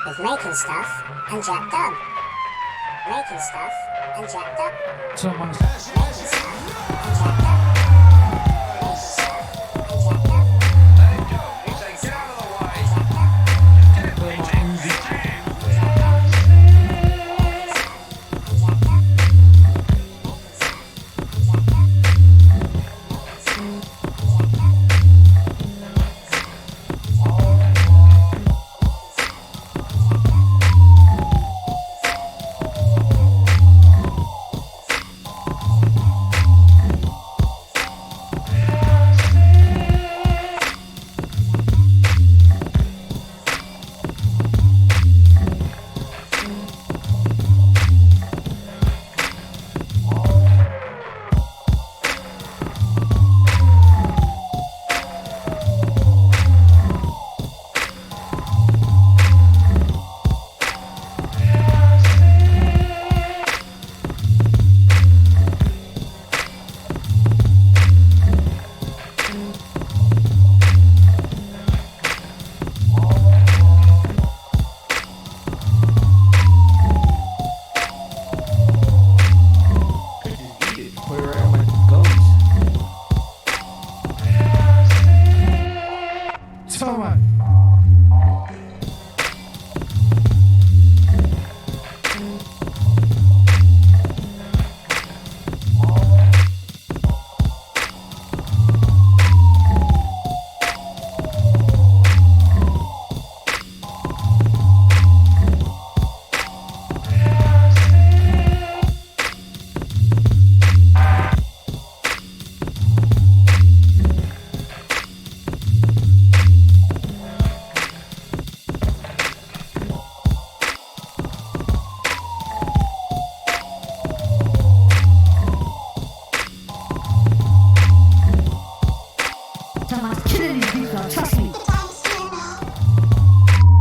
with making stuff and jacked up. Making stuff and jacked up. Someone's Making stuff and jacked up. Making stuff and jacked up.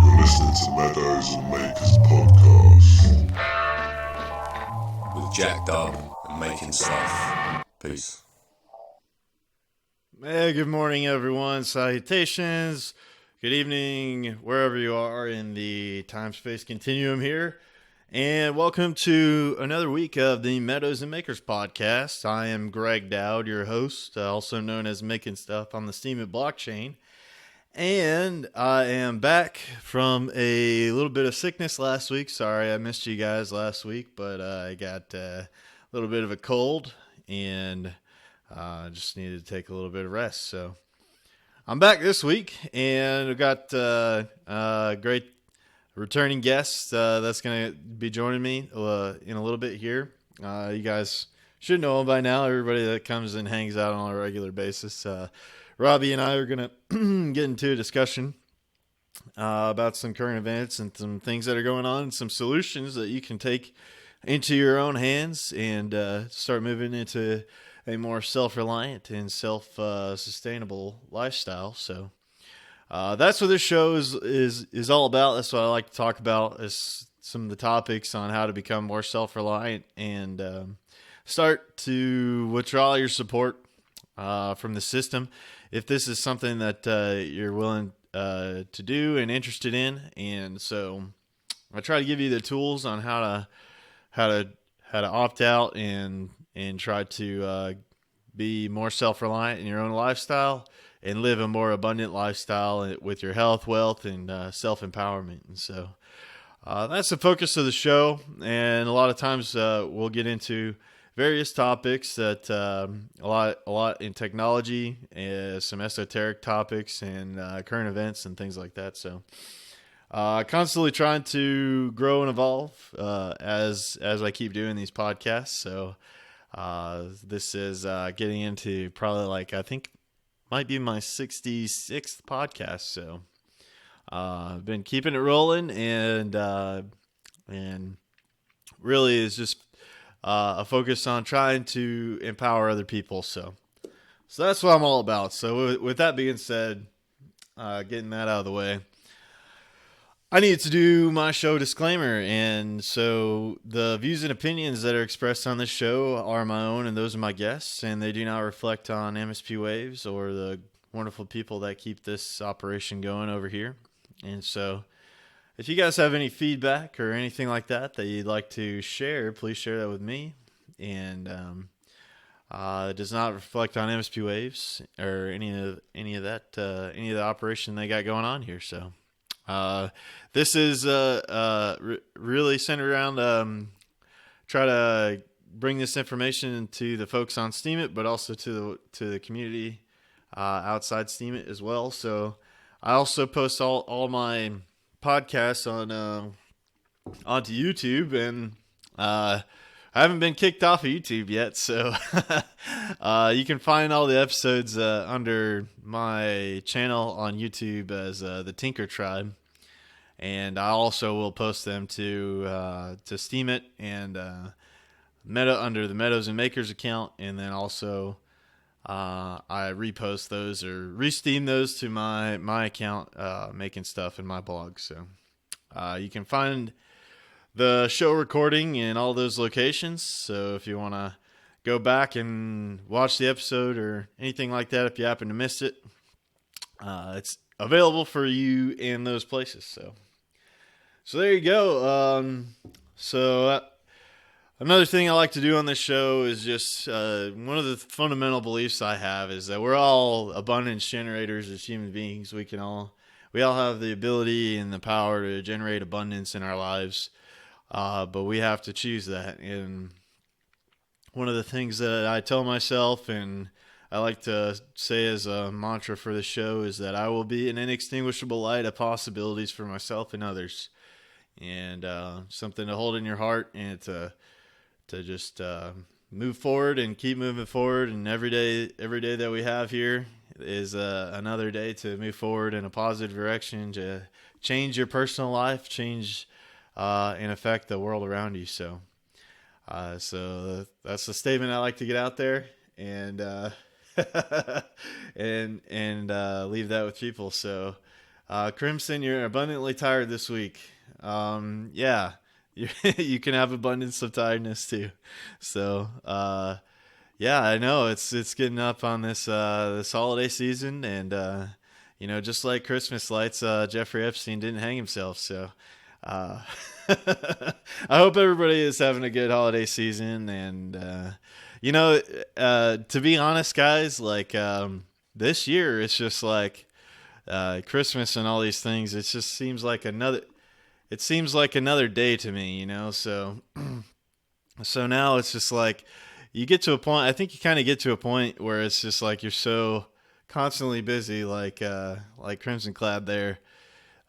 You're listening to Meadows and Makers podcast. With Jacked Up and Making Stuff. Peace. Hey, good morning, everyone. Salutations. Good evening, wherever you are in the time-space continuum here. And welcome to another week of the Meadows and Makers podcast. I am Greg Dowd, your host, also known as Making Stuff on the Steam and blockchain. And I am back from a little bit of sickness last week. Sorry I missed you guys last week, but I got a little bit of a cold and just needed to take a little bit of rest. So I'm back this week, and we've got a great returning guest that's going to be joining me in a little bit here. You guys should know him by now, everybody that comes and hangs out on a regular basis. Robbie and I are going to get into a discussion about some current events and some things that are going on and some solutions that you can take into your own hands and start moving into a more self-reliant and self-sustainable lifestyle. So that's what this show is all about. That's what I like to talk about, is some of the topics on how to become more self-reliant and start to withdraw your support from the system. If this is something that you're willing to do and interested in, and so I try to give you the tools on how to opt out and try to be more self-reliant in your own lifestyle and live a more abundant lifestyle with your health, wealth, and self-empowerment. And so that's the focus of the show. And a lot of times we'll get into various topics that a lot in technology, some esoteric topics, and current events and things like that. So constantly trying to grow and evolve as I keep doing these podcasts. So this is getting into probably I think might be my 66th podcast. So I've been keeping it rolling, and really is just a focus on trying to empower other people. So that's what I'm all about. So with that being said, getting that out of the way, I need to do my show disclaimer. And so the views and opinions that are expressed on this show are my own and those of my guests, and they do not reflect on MSP Waves or the wonderful people that keep this operation going over here. And so if you guys have any feedback or anything like that you'd like to share, please share that with me. And it does not reflect on MSP Waves or any of the operation they got going on here. So this is really centered around try to bring this information to the folks on Steemit, but also to the community outside Steemit as well. So I also post all my podcasts onto YouTube, and I haven't been kicked off of YouTube yet, so you can find all the episodes under my channel on YouTube as the Tinker Tribe, and I also will post them to Steemit and under the Meadows and Makers account, and then also I repost those or re-steam those to my account, making stuff in my blog. So you can find the show recording in all those locations. So if you want to go back and watch the episode or anything like that, if you happen to miss it, it's available for you in those places. So there you go. Another thing I like to do on this show is just one of the fundamental beliefs I have is that we're all abundance generators as human beings. We all have the ability and the power to generate abundance in our lives, but we have to choose that. And one of the things that I tell myself, and I like to say as a mantra for the show, is that I will be an inextinguishable light of possibilities for myself and others, and something to hold in your heart and to just move forward and keep moving forward. And every day that we have here is another day to move forward in a positive direction, to change your personal life, change and affect the world around you. So that's the statement I like to get out there and and leave that with people. So Crimson, you're abundantly tired this week. Yeah. You can have abundance of tiredness too. So, yeah, I know it's getting up on this holiday season, and just like Christmas lights, Jeffrey Epstein didn't hang himself. So, I hope everybody is having a good holiday season. And to be honest, guys, like this year, it's just like Christmas and all these things. It just seems like another day to me, so now it's just like you get to a point, I think you kind of get to a point where it's just like you're so constantly busy, like Crimson Clad there,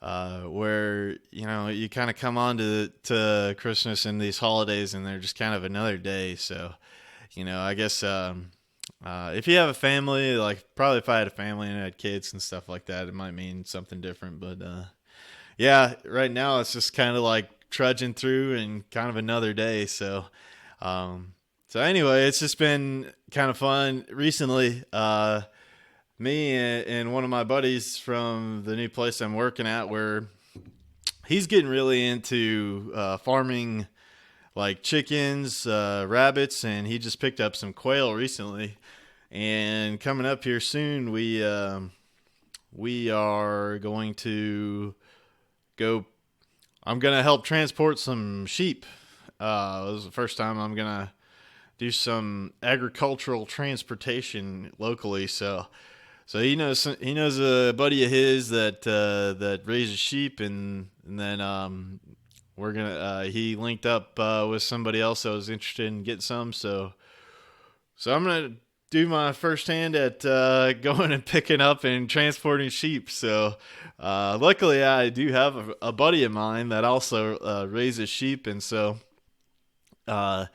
where, you kind of come on to Christmas and these holidays and they're just kind of another day. So, I guess if you have a family, like probably if I had a family and I had kids and stuff like that, it might mean something different, but yeah, right now it's just kind of like trudging through and kind of another day. So anyway, it's just been kind of fun recently. Me and one of my buddies from the new place I'm working at, where he's getting really into farming like chickens, rabbits, and he just picked up some quail recently. And coming up here soon, we are going to I'm going to help transport some sheep. This is the first time I'm going to do some agricultural transportation locally. So he knows a buddy of his that raises sheep, and then he linked up with somebody else that was interested in getting some. So I'm going to do my first hand at going and picking up and transporting sheep. So luckily I do have a buddy of mine that also raises sheep, and so I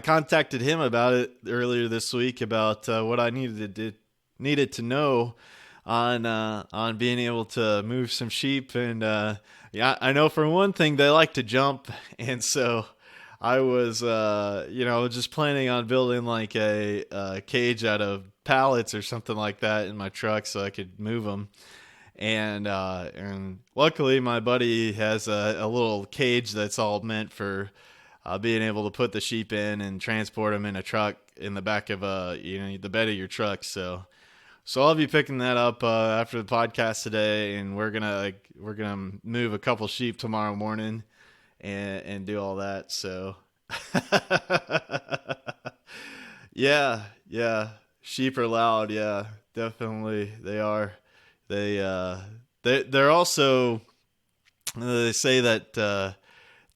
contacted him about it earlier this week about what I needed to know on being able to move some sheep. And yeah, I know for one thing they like to jump, and so I was, just planning on building like a cage out of pallets or something like that in my truck so I could move them. And luckily my buddy has a little cage that's all meant for being able to put the sheep in and transport them in a truck in the back of the bed of your truck. So So I'll be picking that up after the podcast today, and we're gonna move a couple sheep tomorrow morning and do all that. So yeah, sheep are loud. Yeah, definitely they are. They're also they say that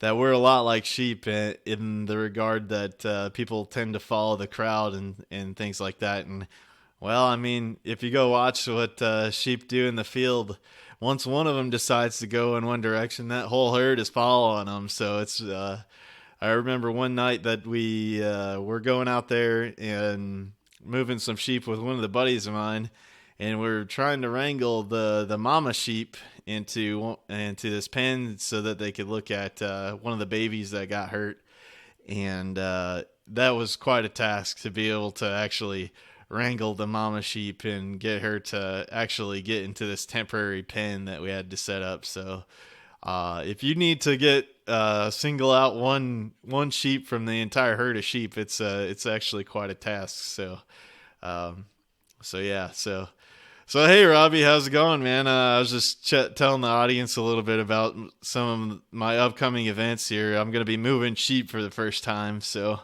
we're a lot like sheep in the regard that people tend to follow the crowd and things like that. And well, I mean, if you go watch what sheep do in the field, once one of them decides to go in one direction, that whole herd is following them. So it's I remember one night that we were going out there and moving some sheep with one of the buddies of mine, and we're trying to wrangle the mama sheep into this pen so that they could look at one of the babies that got hurt. And that was quite a task to be able to actually wrangle the mama sheep and get her to actually get into this temporary pen that we had to set up. So if you need to get single out one sheep from the entire herd of sheep, it's actually quite a task. So so hey, Robbie, how's it going, man? I was just telling the audience a little bit about some of my upcoming events here. I'm going to be moving sheep for the first time, so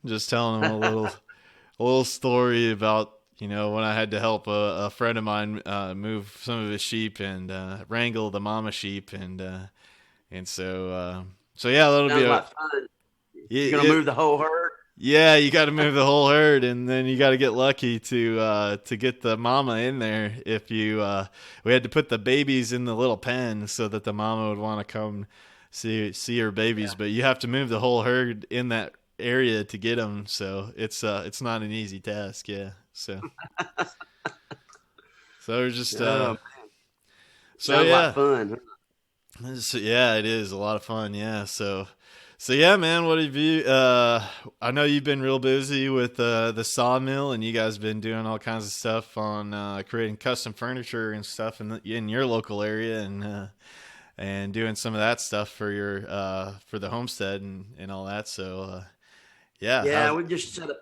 just telling them a little story about, when I had to help a friend of mine move some of his sheep and wrangle the mama sheep, and so yeah, that'll Sounds be like fun. You're gonna move the whole herd. Yeah, you got to move the whole herd, and then you got to get lucky to get the mama in there. If we had to put the babies in the little pen so that the mama would want to come see her babies, but you have to move the whole herd in that area to get them. So it's not an easy task. Yeah. So it's just Sounds yeah, like fun. Yeah, it is a lot of fun. Yeah. So yeah, man, what have you, I know you've been real busy with the sawmill, and you guys have been doing all kinds of stuff on creating custom furniture and stuff in your local area, and doing some of that stuff for your for the homestead and all that. So Yeah, we just set up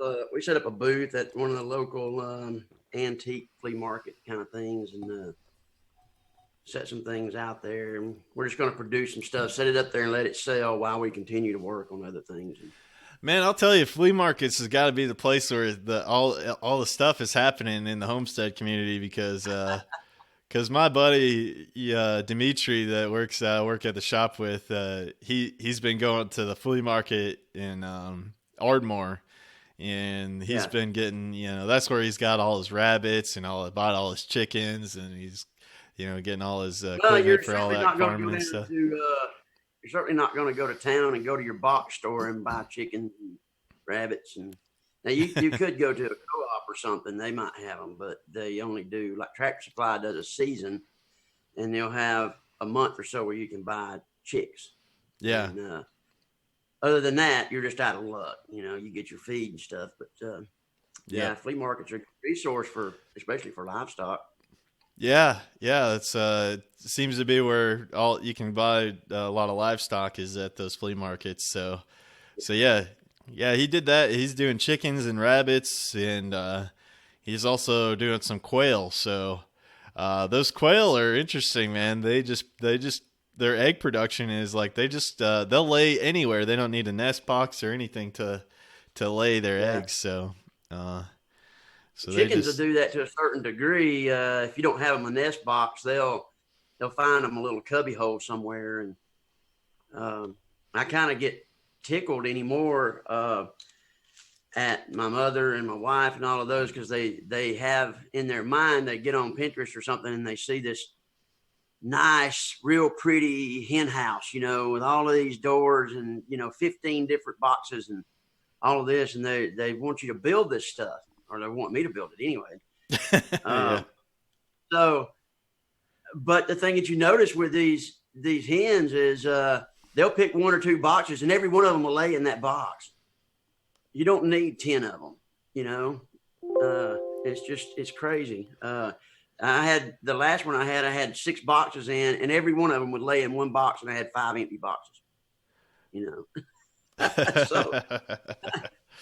a booth at one of the local antique flea market kind of things, and set some things out there, and we're just going to produce some stuff, set it up there, and let it sell while we continue to work on other things. Man, I'll tell you, flea markets has got to be the place where all the stuff is happening in the homestead community, because my buddy Dimitri that work at the shop with, he's been going to the flea market in Ardmore, and he's been getting, that's where he's got all his rabbits and bought all his chickens, and he's getting all his equipment for all that farming and stuff. You're certainly not going to go to town and go to your box store and buy chickens and rabbits. And now you could go to a co-op or something. They might have them, but they only do, like Tractor Supply does, a season, and they'll have a month or so where you can buy chicks. Yeah. And, other than that, you're just out of luck. You get your feed and stuff. But flea markets are a resource especially for livestock. Yeah, it's seems to be where all you can buy a lot of livestock is at those flea markets. So yeah, he did that. He's doing chickens and rabbits, and he's also doing some quail. So those quail are interesting, man. They just their egg production is like they'll lay anywhere. They don't need a nest box or anything to lay their eggs. So chickens will do that to a certain degree. If you don't have them a nest box, they'll find them a little cubby hole somewhere. And I kind of get tickled anymore at my mother and my wife and all of those, because they have in their mind, they get on Pinterest or something and they see this nice, real pretty hen house, with all of these doors and 15 different boxes and all of this, and they want you to build this stuff. Or they want me to build it anyway. So, but the thing that you notice with these hens is they'll pick one or two boxes, and every one of them will lay in that box. You don't need 10 of them, it's crazy. I had the last one I had 6 boxes in, and every one of them would lay in one box, and I had 5 empty boxes. So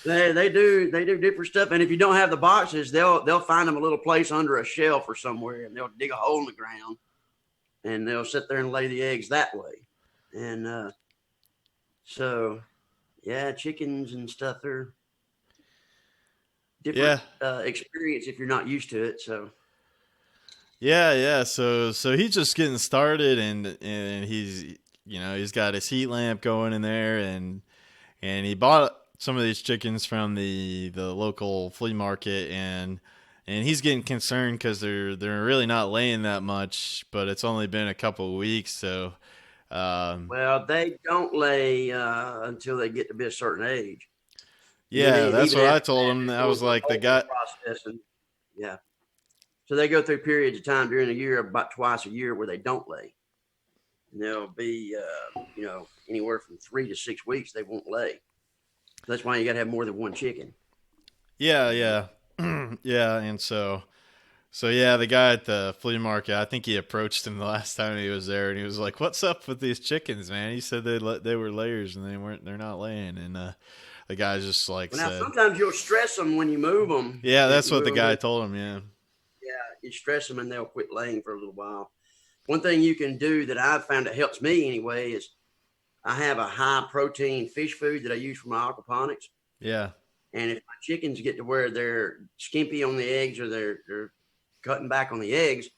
They do different stuff, and if you don't have the boxes, they'll find them a little place under a shelf or somewhere, and they'll dig a hole in the ground, and they'll sit there and lay the eggs that way. And so, yeah, chickens and stuff are different experience if you're not used to it. So. Yeah. So he's just getting started, and he's got his heat lamp going in there, and he bought some of these chickens from the local flea market, and he's getting concerned because they're really not laying that much, but it's only been a couple of weeks. So, well, they don't lay until they get to be a certain age. Yeah, that's what I told him. I was like, the guy. Processing. Yeah. So they go through periods of time during the year, about twice a year, where they don't lay. And they'll be, anywhere from 3 to 6 weeks they won't lay. That's why you got to have more than one chicken. Yeah. Yeah. And so the guy at the flea market, I think he approached him the last time he was there, and he was like, "What's up with these chickens, man?" He said they were layers, and they're not laying. And the guy's just like, well, now sometimes you'll stress them when you move them. Yeah, that's what the guy told him. Yeah. Yeah, you stress them and they'll quit laying for a little while. One thing you can do that I've found that helps me anyway is I have a high protein fish food that I use for my aquaponics. Yeah. And if my chickens get to where they're skimpy on the eggs or they're cutting back on the eggs,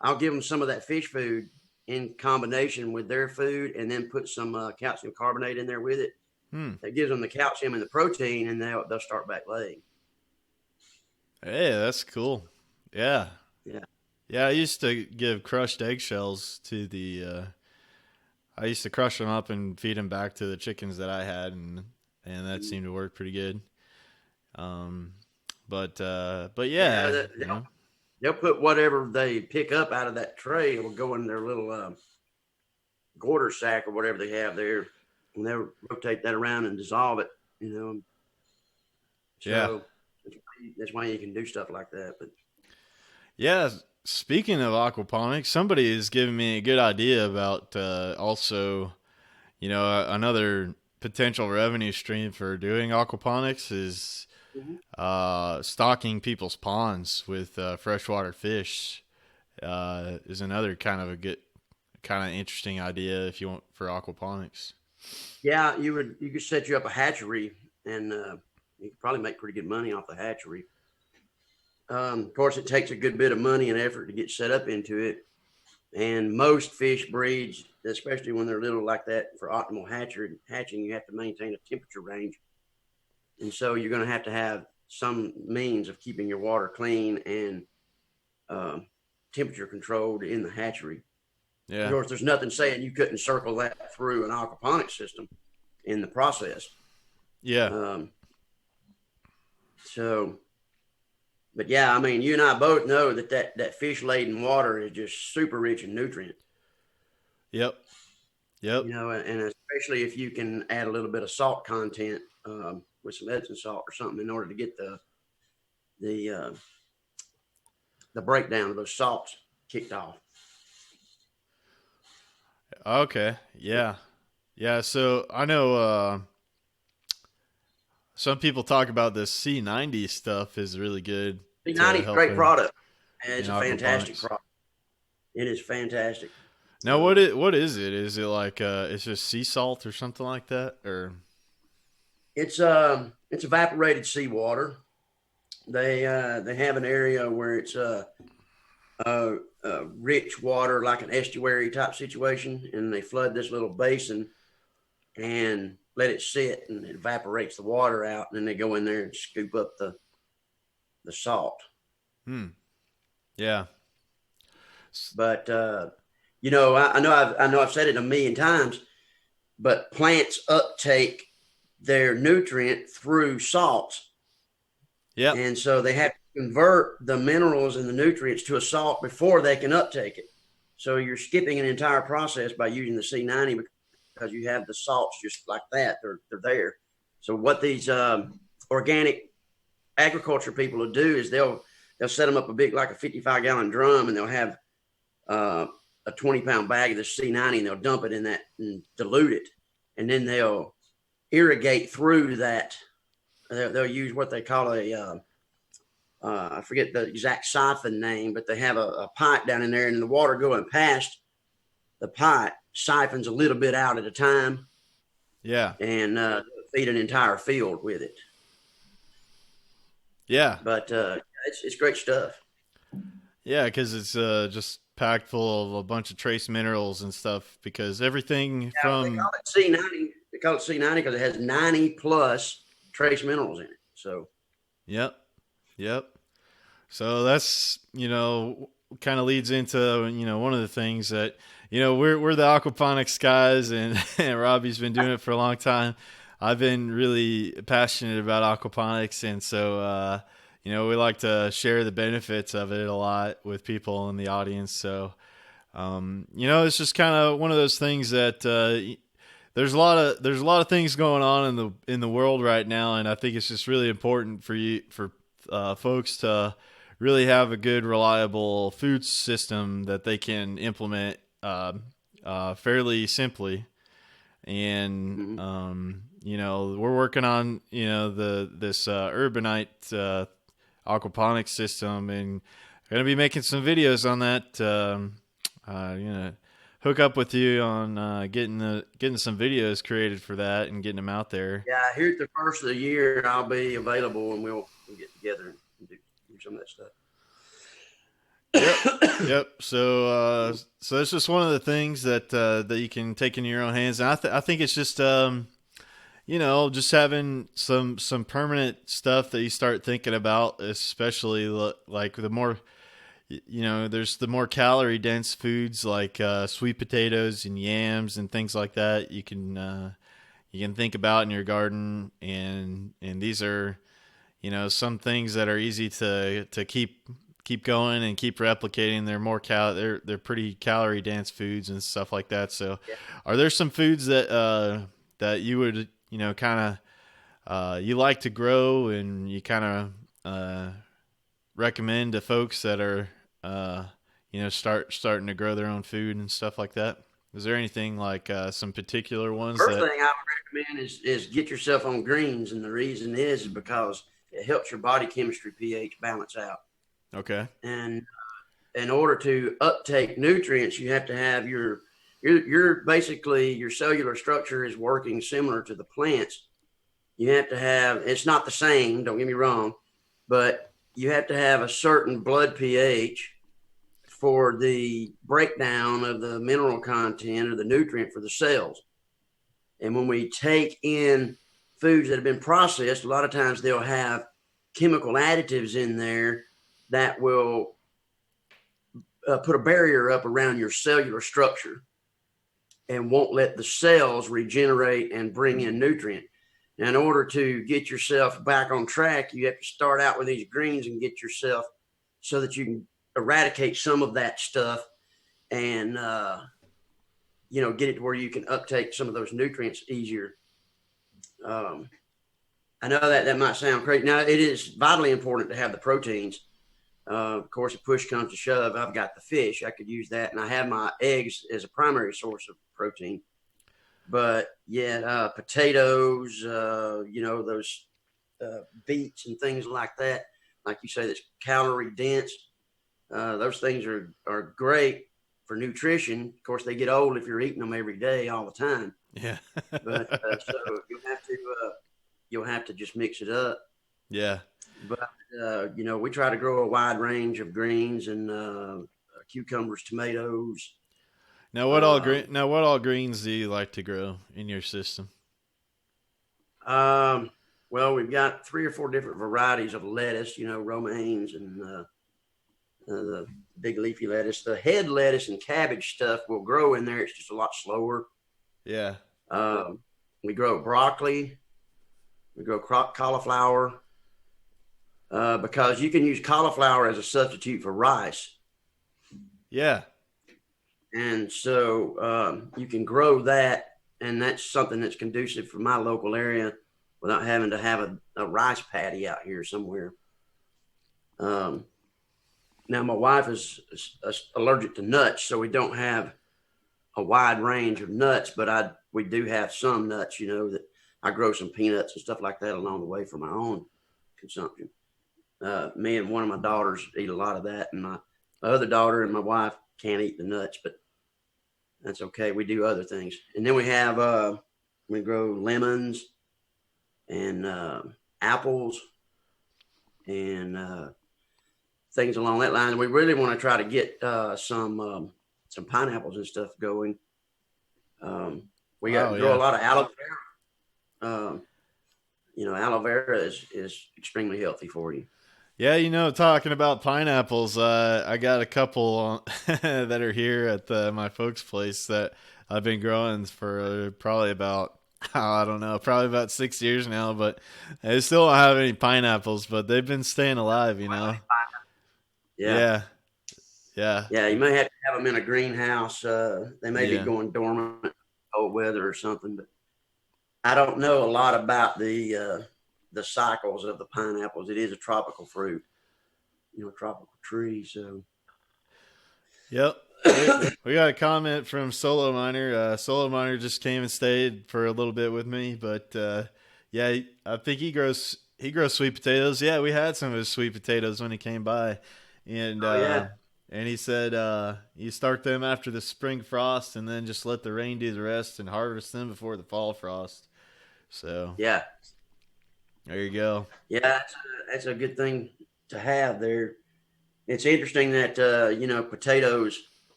I'll give them some of that fish food in combination with their food, and then put some calcium carbonate in there with it. That gives them the calcium and the protein, and they'll start back laying. Hey, that's cool. Yeah. I used to give crushed eggshells to I used to crush them up and feed them back to the chickens that I had, and that seemed to work pretty good. But yeah, they'll put whatever they pick up out of that tray will go in their little gorter sack or whatever they have there, and they'll rotate that around and dissolve it. So that's why you can do stuff like that. But yeah, speaking of aquaponics, somebody has given me a good idea about also, another potential revenue stream for doing aquaponics is stocking people's ponds with freshwater fish. Is another kind of interesting idea if you want for aquaponics. Yeah, you could set you up a hatchery, and you could probably make pretty good money off the hatchery. Of course, it takes a good bit of money and effort to get set up into it. And most fish breeds, especially when they're little like that, for optimal hatching, you have to maintain a temperature range. And so you're going to have some means of keeping your water clean and temperature controlled in the hatchery. Yeah. Of course, there's nothing saying you couldn't circle that through an aquaponics system in the process. Yeah. But yeah, I mean, you and I both know that fish-laden water is just super rich in nutrient. Yep. And especially if you can add a little bit of salt content with some Epsom salt or something in order to get the breakdown of those salts kicked off. Okay. Yeah. So I know some people talk about this C90 stuff is really good. C90 is a great product. And it's a fantastic product. It is fantastic. Now, what is it? Is it like it's just sea salt or something like that, or? It's evaporated seawater. They have an area where it's rich water, like an estuary type situation, and they flood this little basin and let it sit, and it evaporates the water out, and then they go in there and scoop up the salt. Yeah. But I know I've said it a million times, but plants uptake their nutrient through salts. Yeah. And so they have to convert the minerals and the nutrients to a salt before they can uptake it. So you're skipping an entire process by using the C90 because you have the salts just like that. They're there. So what these organic agriculture people will do is they'll set them up like a 55-gallon drum, and they'll have a 20-pound bag of the C90, and they'll dump it in that and dilute it. And then they'll irrigate through that they'll use what they call I forget the exact siphon name, but they have a pipe down in there, and the water going past the pipe siphons a little bit out at a time. Yeah. And feed an entire field with it. Yeah. But it's great stuff. Yeah, because it's just packed full of a bunch of trace minerals and stuff. Because everything from they call it C90. They call it C90 because it has 90 plus trace minerals in it. So. Yep. So that's kind of leads into one of the things that we're the aquaponics guys, and Robbie's been doing it for a long time. I've been really passionate about aquaponics, and so we like to share the benefits of it a lot with people in the audience. So it's just kind of one of those things that there's a lot of things going on in the world right now, and I think it's just really important for folks to really have a good, reliable food system that they can implement fairly simply. And we're working on this urbanite aquaponics system, and going to be making some videos on that. Hook up with you on getting some videos created for that and getting them out there. Yeah, here at the first of the year, I'll be available, and we'll get together and do some of that stuff. Yep. So it's just one of the things that you can take in your own hands, and I think it's just just having some permanent stuff that you start thinking about, especially like the more there's the more calorie dense foods like sweet potatoes and yams and things like that you can think about in your garden, and these are some things that are easy to keep going and keep replicating. They're more they're pretty calorie dense foods and stuff like that. So Are there some foods that you would kind of you like to grow, and you kind of recommend to folks that are starting to grow their own food and stuff like that? Is there anything like some particular ones? First thing I would recommend is get yourself on greens, and the reason is because it helps your body chemistry pH balance out. Okay. And in order to uptake nutrients, you have to have your basically your cellular structure is working similar to the plants. You have to have, it's not the same, don't get me wrong, but you have to have a certain blood pH for the breakdown of the mineral content or the nutrient for the cells. And when we take in foods that have been processed, a lot of times they'll have chemical additives in there that will put a barrier up around your cellular structure and won't let the cells regenerate and bring in nutrient. Now, in order to get yourself back on track, you have to start out with these greens and get yourself so that you can eradicate some of that stuff and, get it to where you can uptake some of those nutrients easier. I know that might sound crazy. Now, it is vitally important to have the proteins. Of course, if push comes to shove, I've got the fish. I could use that, and I have my eggs as a primary source of protein. But yeah, potatoes, those beets and things like that. Like you say, that's calorie dense. Those things are great for nutrition. Of course, they get old if you're eating them every day, all the time. Yeah. But so you'll have to just mix it up. Yeah. But we try to grow a wide range of greens and cucumbers, tomatoes. Now, what all greens do you like to grow in your system? Well, we've got 3 or 4 different varieties of lettuce. Romaines and the big leafy lettuce. The head lettuce and cabbage stuff will grow in there. It's just a lot slower. Yeah. We grow broccoli. We grow cauliflower. Because you can use cauliflower as a substitute for rice. Yeah. And so you can grow that, and that's something that's conducive for my local area without having to have a rice paddy out here somewhere. Now, my wife is allergic to nuts, so we don't have a wide range of nuts, but we do have some nuts, that I grow some peanuts and stuff like that along the way for my own consumption. Me and one of my daughters eat a lot of that, and my other daughter and my wife can't eat the nuts, but that's okay. We do other things. And then we have, we grow lemons and apples and things along that line. We really want to try to get some pineapples and stuff going. We grow a lot of aloe vera. Aloe vera is extremely healthy for you. Yeah, talking about pineapples, I got a couple that are here at my folks' place that I've been growing for probably about, I don't know, probably about 6 years now, but I still don't have any pineapples, but they've been staying alive, Yeah. Yeah. Yeah, you may have to have them in a greenhouse. They may be going dormant, cold weather or something, but I don't know a lot about the cycles of the pineapples. It is a tropical fruit, tropical tree. So, yep. We got a comment from Solo Miner. Solo Miner just came and stayed for a little bit with me, but I think he grows sweet potatoes. Yeah, we had some of his sweet potatoes when he came by, and and he said you start them after the spring frost, and then just let the rain do the rest, and harvest them before the fall frost. So yeah. There you go. Yeah, that's a good thing to have there. It's interesting that, potatoes,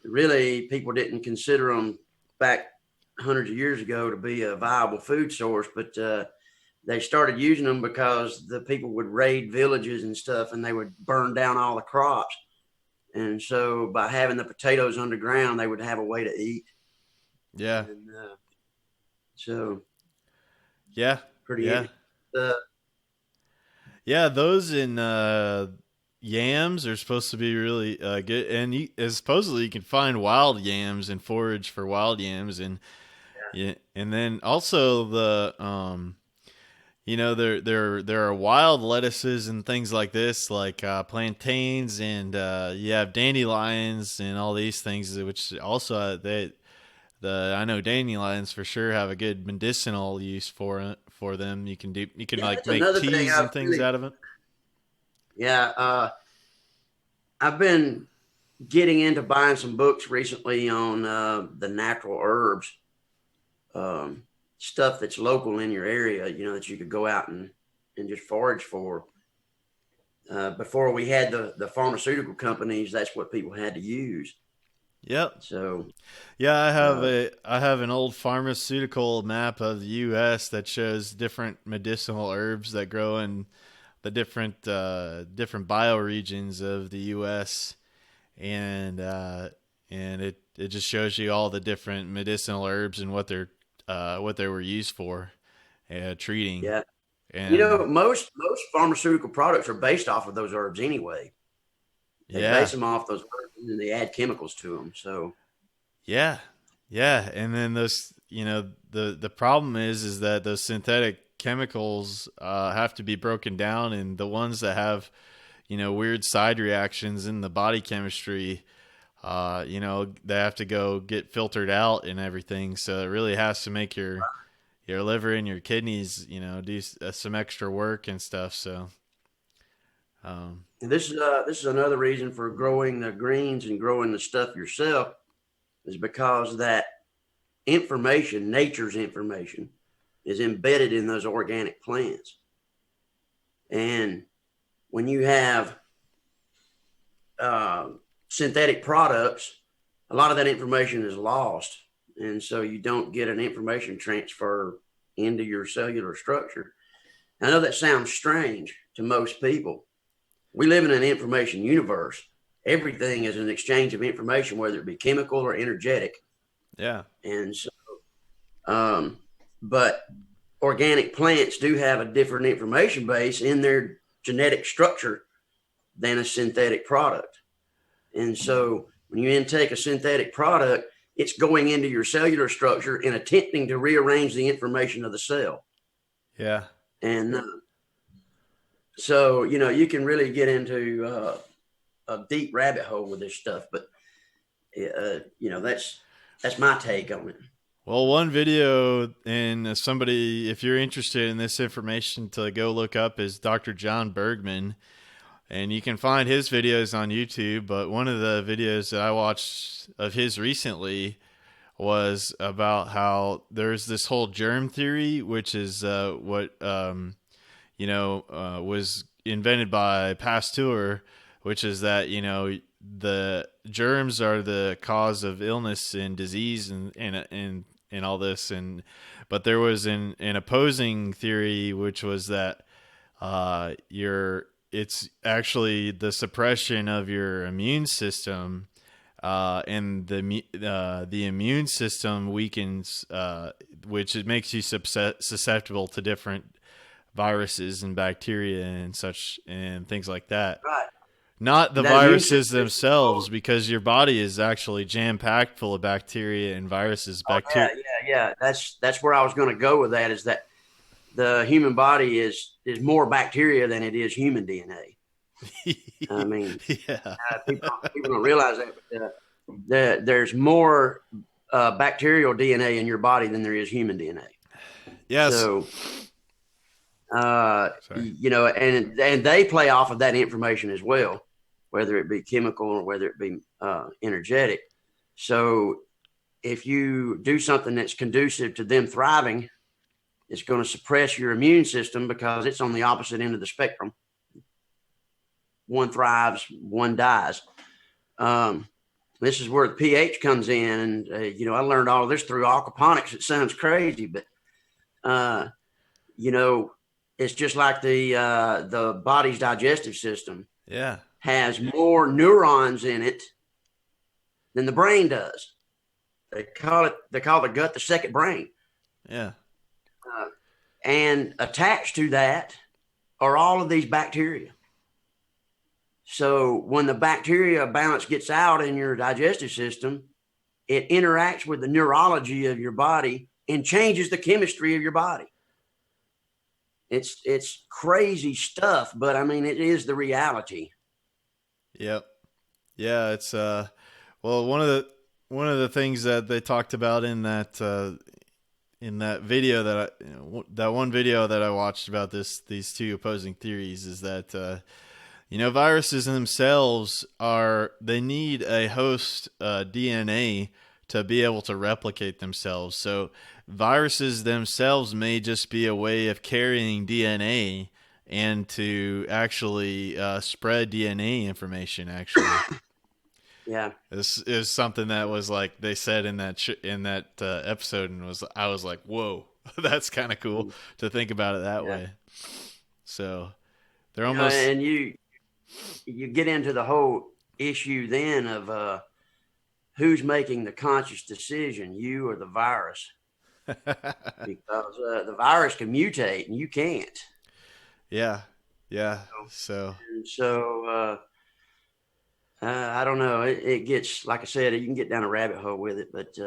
really people didn't consider them back hundreds of years ago to be a viable food source, but they started using them because the people would raid villages and stuff, and they would burn down all the crops. And so by having the potatoes underground, they would have a way to eat. Yeah. And, so. Yeah. Pretty yeah, those in yams are supposed to be really good, and supposedly you can find wild yams and forage for wild yams, and and then also the there are wild lettuces and things like this, like plantains, and you have dandelions and all these things, which also I know dandelions for sure have a good medicinal use for them. You can make teas and things out of it. Yeah, I've been getting into buying some books recently on the natural herbs, stuff that's local in your area, that you could go out and just forage for. Before we had the pharmaceutical companies, that's what people had to use. Yep. So, yeah, I have an old pharmaceutical map of the U.S. that shows different medicinal herbs that grow in the different bioregions of the U.S. and it just shows you all the different medicinal herbs and what they were used for, treating. Yeah. And most pharmaceutical products are based off of those herbs anyway. They base them off those herbs and then they add chemicals to them. So, yeah. And then those, the problem is that those synthetic chemicals have to be broken down, and the ones that have, weird side reactions in the body chemistry, they have to go get filtered out and everything. So it really has to make your liver and your kidneys, do some extra work and stuff. So, and this is another reason for growing the greens and growing the stuff yourself, is because that information, nature's information, is embedded in those organic plants. And when you have synthetic products, a lot of that information is lost. And so you don't get an information transfer into your cellular structure. I know that sounds strange to most people. We live in an information universe. Everything is an exchange of information, whether it be chemical or energetic. Yeah. And so, but organic plants do have a different information base in their genetic structure than a synthetic product. And so when you intake a synthetic product, it's going into your cellular structure and attempting to rearrange the information of the cell. Yeah. And so, you can really get into a deep rabbit hole with this stuff, but, that's my take on it. Well, one video, and somebody, if you're interested in this information to go look up, is Dr. John Bergman. And you can find his videos on YouTube. But one of the videos that I watched of his recently was about how there's this whole germ theory, which is what was invented by Pasteur, which is that the germs are the cause of illness and disease and all this, but there was an opposing theory, which was that it's actually the suppression of your immune system. And the immune system weakens, which it makes you susceptible to different viruses and bacteria and such and things like that. Right. Not the That viruses immune themselves, because your body is actually jam-packed full of bacteria and viruses. Yeah. That's where I was going to go with that. Is that the human body is more bacteria than it is human DNA. I mean, people don't realize that, but there's more bacterial DNA in your body than there is human DNA. Yes. So, and they play off of that information as well, whether it be chemical or whether it be energetic. So if you do something that's conducive to them thriving, it's going to suppress your immune system because it's on the opposite end of the spectrum. One thrives, one dies. This is where the pH comes in. And, I learned all of this through aquaponics. It sounds crazy, but, it's just like the body's digestive system has more neurons in it than the brain does. They call the gut the second brain. Yeah. And attached to that are all of these bacteria. So when the bacteria balance gets out in your digestive system, it interacts with the neurology of your body and changes the chemistry of your body. It's crazy stuff, but I mean, it is the reality. Yep. Yeah. It's, one of the things that they talked about in that video that one video that I watched about these two opposing theories is that, viruses themselves they need a host DNA to be able to replicate themselves. So viruses themselves may just be a way of carrying DNA and to actually spread DNA information, actually. Yeah. This is something that was like they said in that episode, and I was like, whoa, that's kind of cool to think about it that way. So they're almost, and you get into the whole issue then of who's making the conscious decision, you or the virus, because the virus can mutate and you can't. Yeah. So I don't know. It gets, like I said, you can get down a rabbit hole with it. But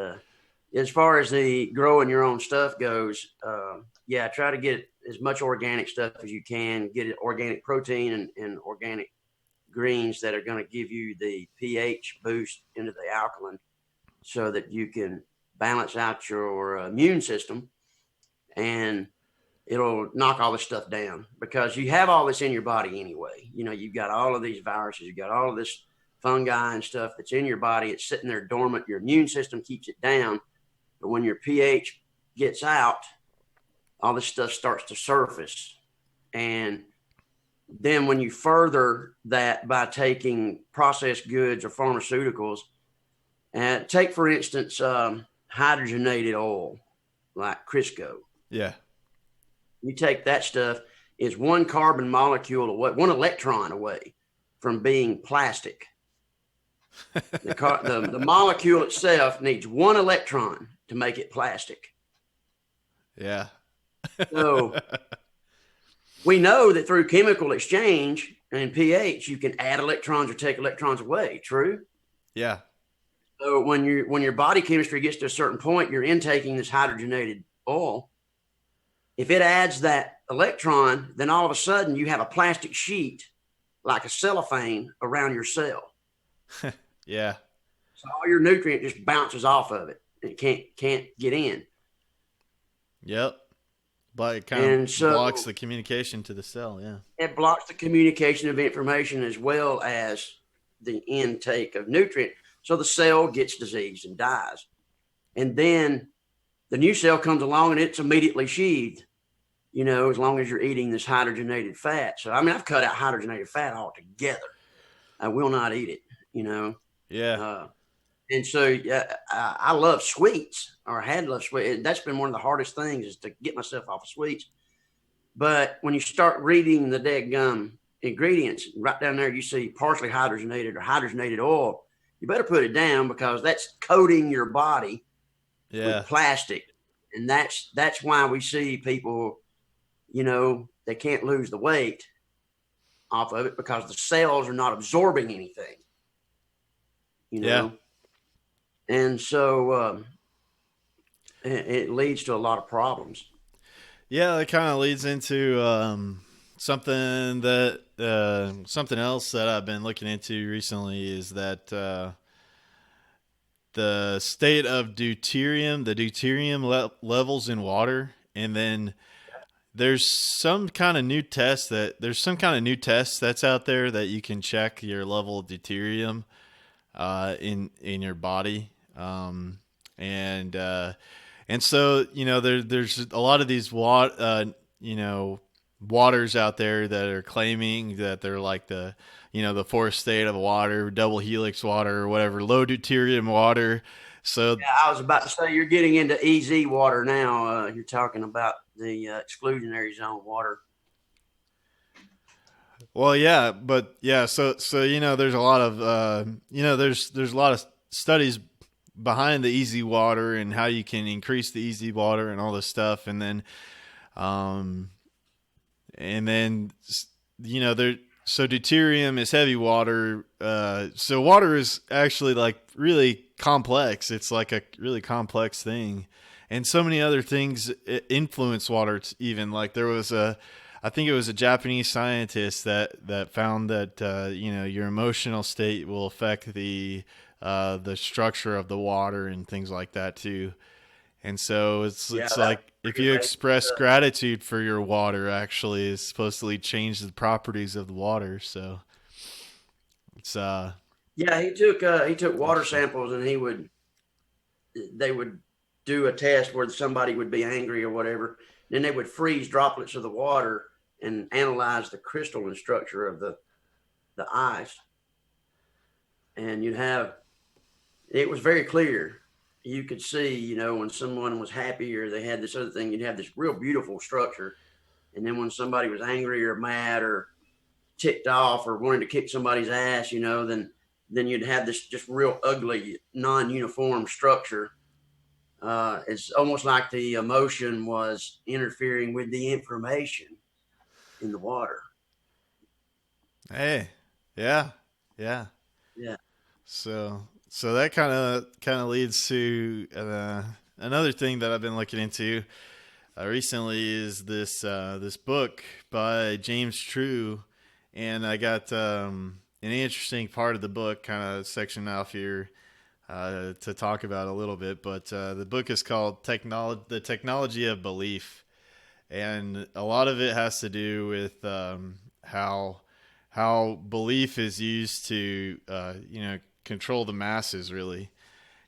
as far as the growing your own stuff goes, try to get as much organic stuff as you can. Get organic protein and organic greens that are going to give you the pH boost into the alkaline so that you can balance out your immune system, and it'll knock all this stuff down because you have all this in your body anyway. You've got all of these viruses, you've got all of this fungi and stuff that's in your body. It's sitting there dormant. Your immune system keeps it down. But when your pH gets out, all this stuff starts to surface. And then when you further that by taking processed goods or pharmaceuticals, take, for instance, hydrogenated oil like Crisco. Yeah. You take that stuff, it's one carbon molecule away, one electron away from being plastic. The molecule itself needs one electron to make it plastic. Yeah. So we know that through chemical exchange and pH, you can add electrons or take electrons away. True? Yeah. So when your body chemistry gets to a certain point, you're intaking this hydrogenated oil. If it adds that electron, then all of a sudden you have a plastic sheet like a cellophane around your cell. Yeah. So all your nutrient just bounces off of it. It can't get in. Yep. But it kind And of so blocks the communication to the cell. Yeah. it blocks the communication of information as well as the intake of nutrient. So the cell gets diseased and dies. And then the new cell comes along and it's immediately sheathed, as long as you're eating this hydrogenated fat. So, I mean, I've cut out hydrogenated fat altogether. I will not eat it, Yeah. And so I love sweets, or had loved sweets. That's been one of the hardest things, is to get myself off of sweets. But when you start reading the dead ingredients, right down there you see partially hydrogenated or hydrogenated oil. You better put it down, because that's coating your body with plastic. And that's why we see people, they can't lose the weight off of it, because the cells are not absorbing anything. Yeah. And so it leads to a lot of problems. Yeah, that kind of leads into something else that I've been looking into recently, is that the state of deuterium, the deuterium levels in water, and then there's some kind of new test that's out there that you can check your level of deuterium in your body, and so there's a lot of these waters out there that are claiming that they're like the fourth state of water, double helix water, or whatever, low deuterium water. So yeah, I was about to say, you're getting into EZ water now. You're talking about the exclusionary zone water. Well, yeah, but yeah, so there's a lot of there's a lot of studies behind the easy water and how you can increase the easy water and all this stuff, and then so deuterium is heavy water. So water is actually like really complex. It's like a really complex thing, and so many other things influence water. Even like I think it was a Japanese scientist that found that your emotional state will affect the structure of the water and things like that too. And so it's like if you express gratitude for your water, actually is supposedly change the properties of the water. So it's he took water samples, and they would do a test where somebody would be angry or whatever. Then they would freeze droplets of the water and analyze the crystalline structure of the ice. And it was very clear. You could see, when someone was happy or they had this other thing, you'd have this real beautiful structure. And then when somebody was angry or mad or ticked off or wanted to kick somebody's ass, then you'd have this just real ugly, non-uniform structure. It's almost like the emotion was interfering with the information in the water. Hey, yeah. So that kind of leads to another thing that I've been looking into recently, is this book by James True, and I got an interesting part of the book kind of section off here to talk about a little bit. But the book is called The Technology of Belief, and a lot of it has to do with how belief is used to control the masses, really.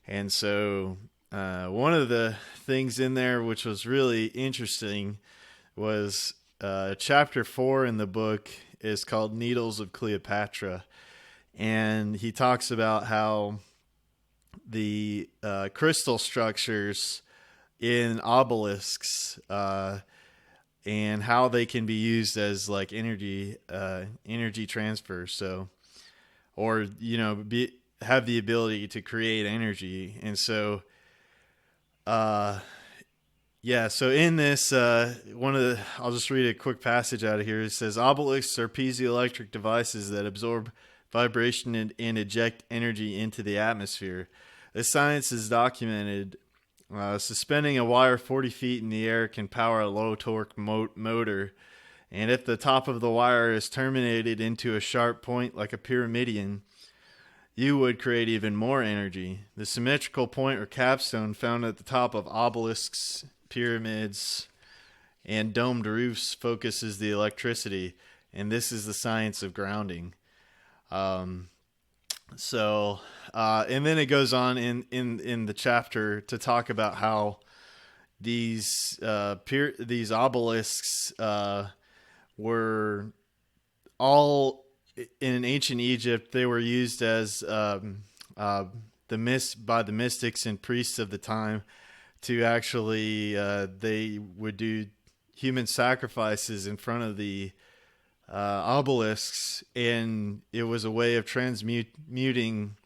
And so one of the things in there which was really interesting was chapter 4 in the book is called Needles of Cleopatra, and he talks about how the crystal structures in obelisks and how they can be used as like energy transfer. So, or have the ability to create energy. And so so in this I'll just read a quick passage out of here. It says, obelisks are piezoelectric devices that absorb vibration and eject energy into the atmosphere. This science is documented. Suspending a wire 40 feet in the air can power a low torque motor, and if the top of the wire is terminated into a sharp point like a pyramidion, you would create even more energy. The symmetrical point or capstone found at the top of obelisks, pyramids, and domed roofs focuses the electricity, and this is the science of grounding. And then it goes on in the chapter to talk about how these obelisks were all in ancient Egypt. They were used as by the mystics and priests of the time to actually they would do human sacrifices in front of the obelisks, and it was a way of transmuting,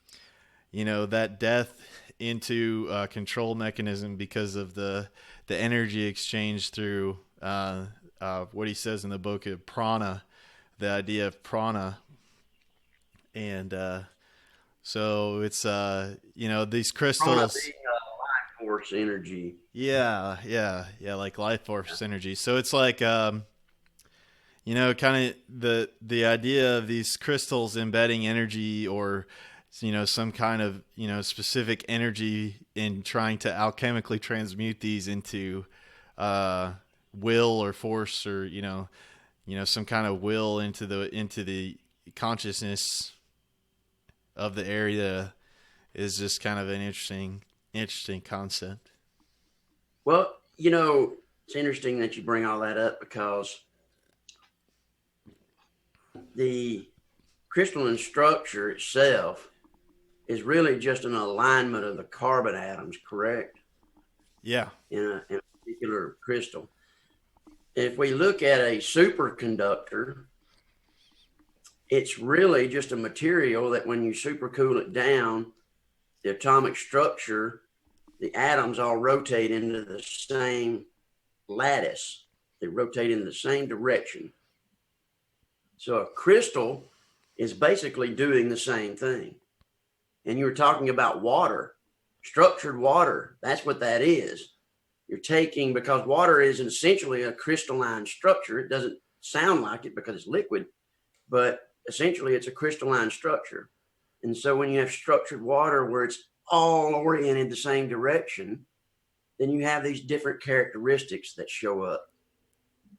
that death into a control mechanism because of the energy exchange through what he says in the book of prana, the idea of prana. And so it's these crystals Being Lifeforce Energy. yeah, like Lifeforce Energy. So it's like kind of the idea of these crystals embedding energy, or some kind of specific energy, in trying to alchemically transmute these into will or force, or some kind of will into the consciousness of the area, is just kind of an interesting concept. Well, it's interesting that you bring all that up, because the crystalline structure itself is really just an alignment of the carbon atoms, correct? Yeah. In a particular crystal. If we look at a superconductor, it's really just a material that when you supercool it down, the atomic structure, the atoms all rotate into the same lattice. They rotate in the same direction. So a crystal is basically doing the same thing. And you were talking about water, structured water. That's what that is. You're taking, because water is essentially a crystalline structure. It doesn't sound like it because it's liquid, but essentially it's a crystalline structure. And so when you have structured water where it's all oriented the same direction, then you have these different characteristics that show up.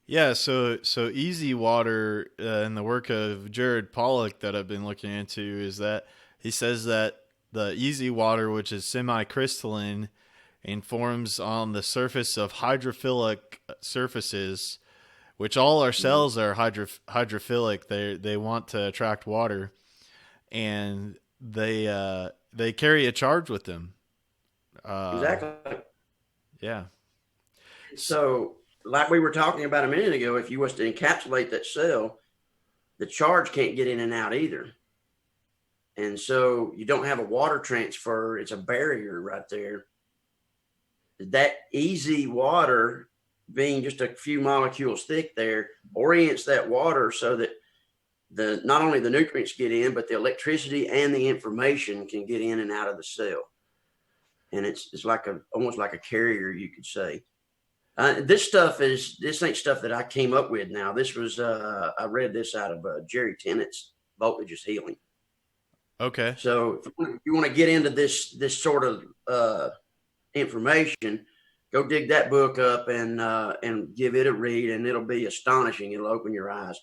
Yeah, so easy water, in the work of Jared Pollock that I've been looking into, is that he says that the easy water, which is semi-crystalline and forms on the surface of hydrophilic surfaces, which all our cells are hydrophilic. They want to attract water, and they carry a charge with them. Exactly. Yeah. So, like we were talking about a minute ago, if you was to encapsulate that cell, the charge can't get in and out either. And so you don't have a water transfer. It's a barrier right there. That easy water, being just a few molecules thick there, orients that water so that not only the nutrients get in, but the electricity and the information can get in and out of the cell. And it's like almost like a carrier, you could say. This ain't stuff that I came up with now. This was, I read this out of Jerry Tennett's Voltage is Healing. Okay. So if you want to get into this sort of information, go dig that book up and give it a read, and it'll be astonishing. It'll open your eyes.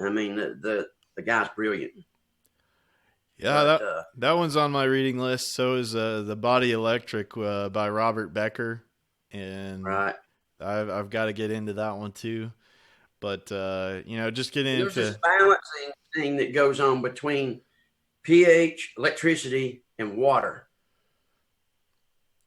I mean, the guy's brilliant. Yeah, that one's on my reading list. So is The Body Electric by Robert Becker, and Right. I've got to get into that one too. But just get into There's this balancing thing that goes on between pH, electricity, and water.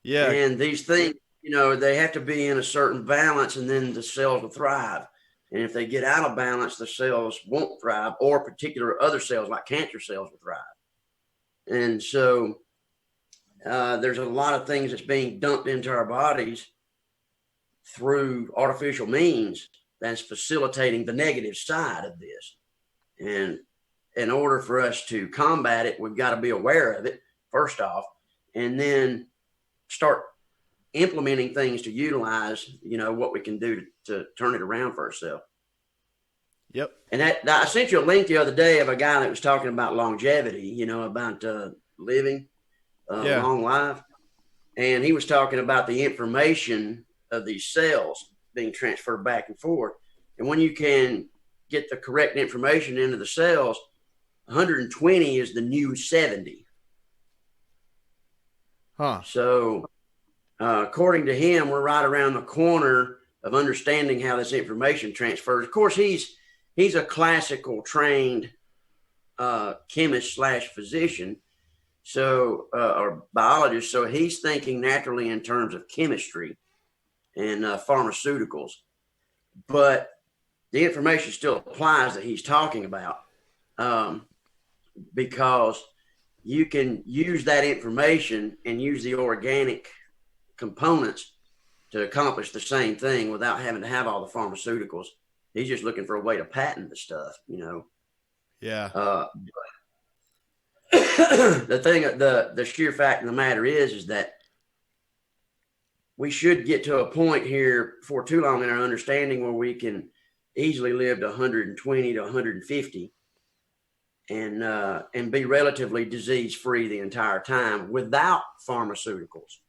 Yeah. And these things, they have to be in a certain balance, and then the cells will thrive. And if they get out of balance, the cells won't thrive, or particular other cells like cancer cells will thrive. And so there's a lot of things that's being dumped into our bodies through artificial means that's facilitating the negative side of this. And in order for us to combat it, we've got to be aware of it, first off, and then start implementing things to utilize, what we can do to turn it around for ourselves. Yep. And that I sent you a link the other day of a guy that was talking about longevity, about living Yeah. long life. And he was talking about the information of these cells being transferred back and forth. And when you can get the correct information into the cells, 120 is the new 70. Huh. So, according to him, we're right around the corner of understanding how this information transfers. Of course, he's a classical trained chemist / physician, so or biologist. So he's thinking naturally in terms of chemistry and pharmaceuticals, but the information still applies that he's talking about, because you can use that information and use the organic components to accomplish the same thing without having to have all the pharmaceuticals. He's just looking for a way to patent the stuff, Yeah. The thing, the sheer fact of the matter is that we should get to a point here before too long in our understanding where we can easily live to 120 to 150 and be relatively disease free the entire time without pharmaceuticals.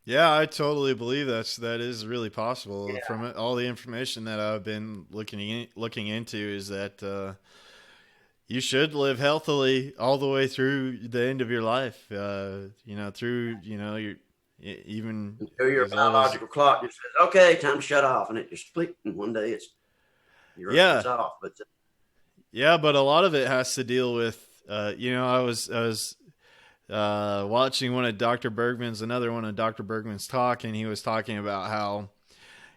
Yeah, I totally believe that is really possible. Yeah. From all the information that I've been looking into is that you should live healthily all the way through the end of your life. Through your even until your biological clock just says, "Okay, time to shut off," and it just click, and one day it's off. But but a lot of it has to deal with I was watching another one of Dr. Bergman's talk, and he was talking about how,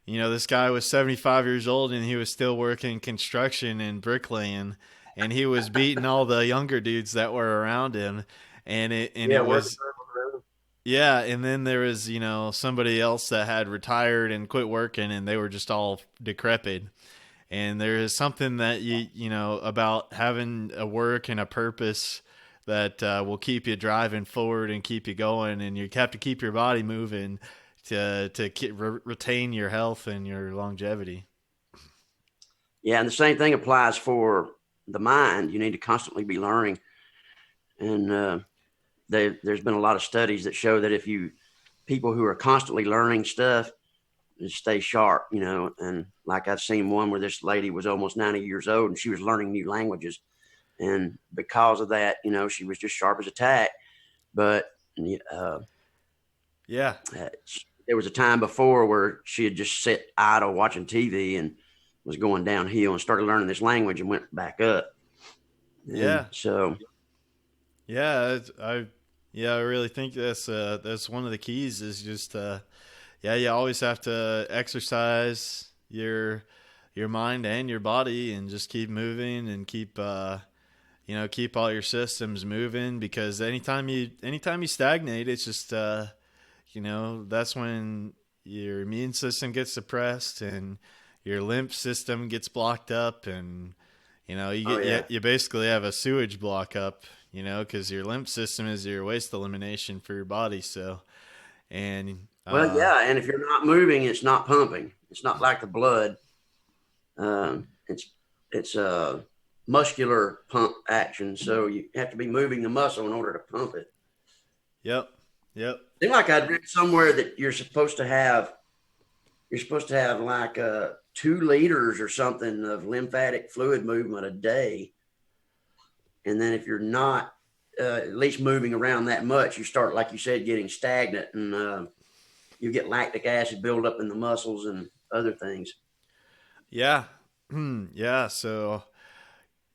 this guy was 75 years old and he was still working construction and bricklaying, and he was beating all the younger dudes that were around him. And and then there was, somebody else that had retired and quit working, and they were just all decrepit. And there is something that about having a work and a purpose that will keep you driving forward and keep you going, and you have to keep your body moving to retain your health and your longevity. Yeah, and the same thing applies for the mind. You need to constantly be learning, and there's been a lot of studies that show that people who are constantly learning stuff stay sharp, and like I've seen one where this lady was almost 90 years old and she was learning new languages. And because of that, she was just sharp as a tack. But there was a time before where she had just sat idle watching TV and was going downhill, and started learning this language and went back up. And I really think that's one of the keys is just you always have to exercise your mind and your body, and just keep moving and keep keep all your systems moving, because anytime you stagnate, it's just that's when your immune system gets suppressed and your lymph system gets blocked up, and you basically have a sewage block up, because your lymph system is your waste elimination for your body. So, and Yep. I think like I'd read somewhere that you're supposed to have like 2 liters or something of lymphatic fluid movement a day, and then if you're not at least moving around that much, you start, like you said, getting stagnant, and you get lactic acid build up in the muscles and other things. Yeah. So,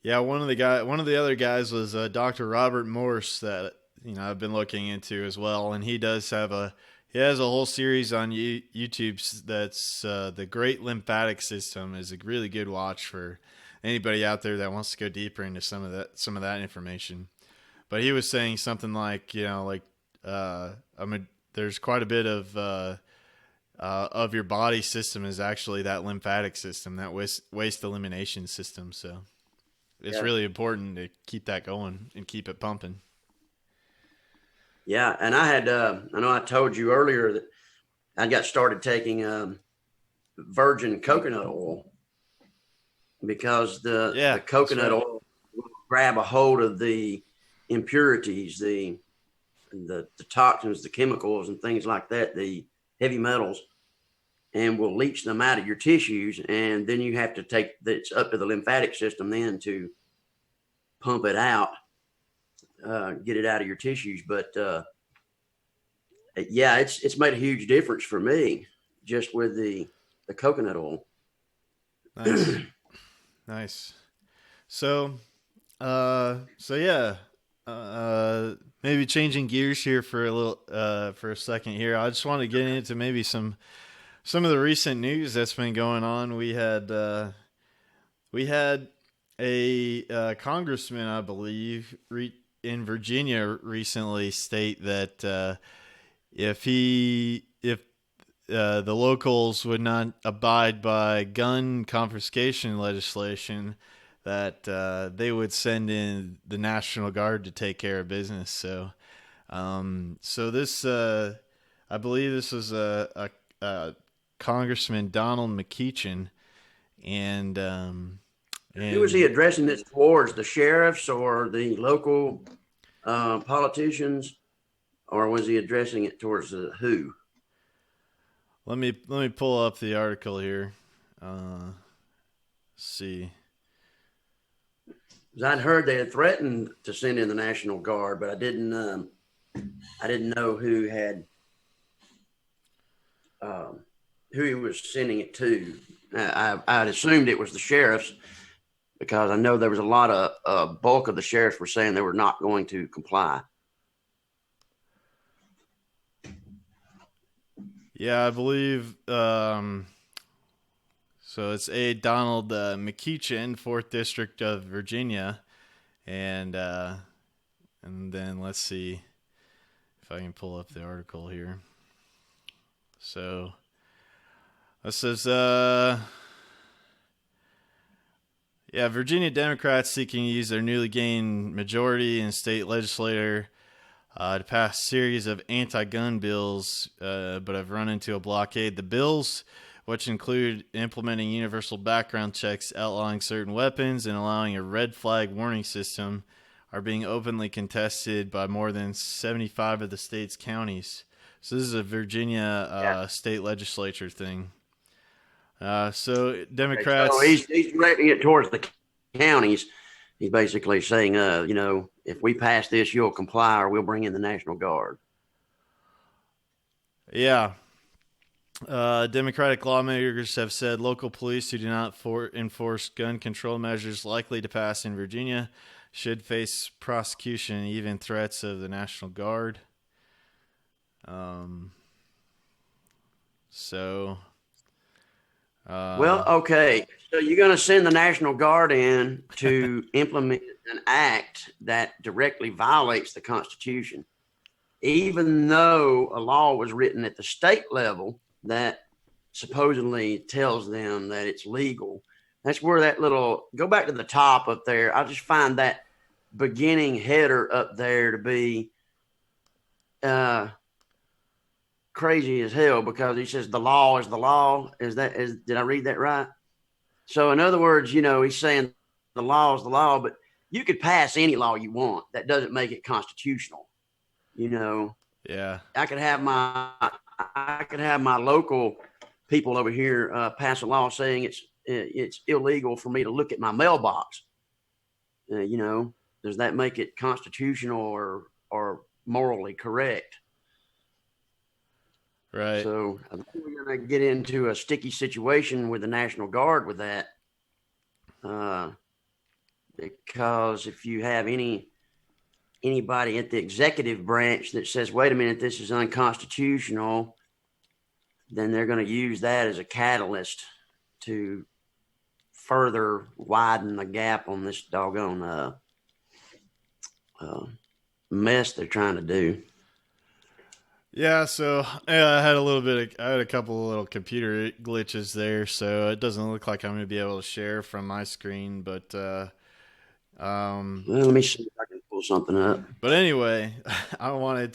one of the other guys was Dr. Robert Morse that I've been looking into as well, and he has a whole series on YouTube that's the Great Lymphatic System. Is a really good watch for anybody out there that wants to go deeper into some of that information. But he was saying something like there's quite a bit of your body system is actually that lymphatic system, that waste elimination system. So it's really important to keep that going and keep it pumping. Yeah. And I know I told you earlier that I got started taking virgin coconut oil. because the Yeah, the coconut right. oil will grab a hold of the impurities, the toxins, the chemicals, and things like that, the heavy metals, and will leach them out of your tissues. And then you have to it's up to the lymphatic system then to pump it out, get it out of your tissues. But yeah, it's made a huge difference for me just with the coconut oil. Nice. Nice. So, so yeah, maybe changing gears here for for a second here. I just want to get into maybe some of the recent news that's been going on. We had a congressman, I believe, in Virginia recently state that if the locals would not abide by gun confiscation legislation, that they would send in the National Guard to take care of business. So, so this, I believe this was a Congressman Donald McEachin, and Who was he addressing this towards? The sheriffs or the local politicians, or was he addressing it towards the who? Let me pull up the article here. See. Because I'd heard they had threatened to send in the National Guard, but I didn't know who had who he was sending it to. I'd assumed it was the sheriffs, because I know there was a lot of bulk of the sheriffs were saying they were not going to comply. Yeah, I believe. So it's a Donald McEachin, 4th District of Virginia, and then let's see if I can pull up the article here. So this says, yeah, Virginia Democrats seeking to use their newly gained majority in state legislature to pass a series of anti-gun bills, but have run into a blockade. The bills, which include implementing universal background checks, outlawing certain weapons, and allowing a red flag warning system, are being openly contested by more than 75 of the state's counties. So this is a Virginia state legislature thing. So Democrats... So he's directing it towards the counties. He's basically saying, if we pass this, you'll comply, or we'll bring in the National Guard. Yeah. Democratic lawmakers have said local police who do not enforce gun control measures likely to pass in Virginia should face prosecution and even threats of the National Guard. Well, okay. So you're going to send the National Guard in to implement an act that directly violates the Constitution, even though a law was written at the state level that supposedly tells them that it's legal. That's where that go back to the top up there. I just find that beginning header up there to be crazy as hell, because he says the law is the law. Did I read that right? So in other words, he's saying the law is the law, but you could pass any law you want. That doesn't make it constitutional. Yeah. I could have my local people over here pass a law saying it's illegal for me to look at my mailbox. Does that make it constitutional or morally correct? Right. So I think we're going to get into a sticky situation with the National Guard with that, because if you have anybody at the executive branch that says, wait a minute, this is unconstitutional, then they're going to use that as a catalyst to further widen the gap on this doggone mess they're trying to do. Yeah, so I had a couple of little computer glitches there, so it doesn't look like I'm going to be able to share from my screen, but well, let me see if I can pull something up. But anyway, I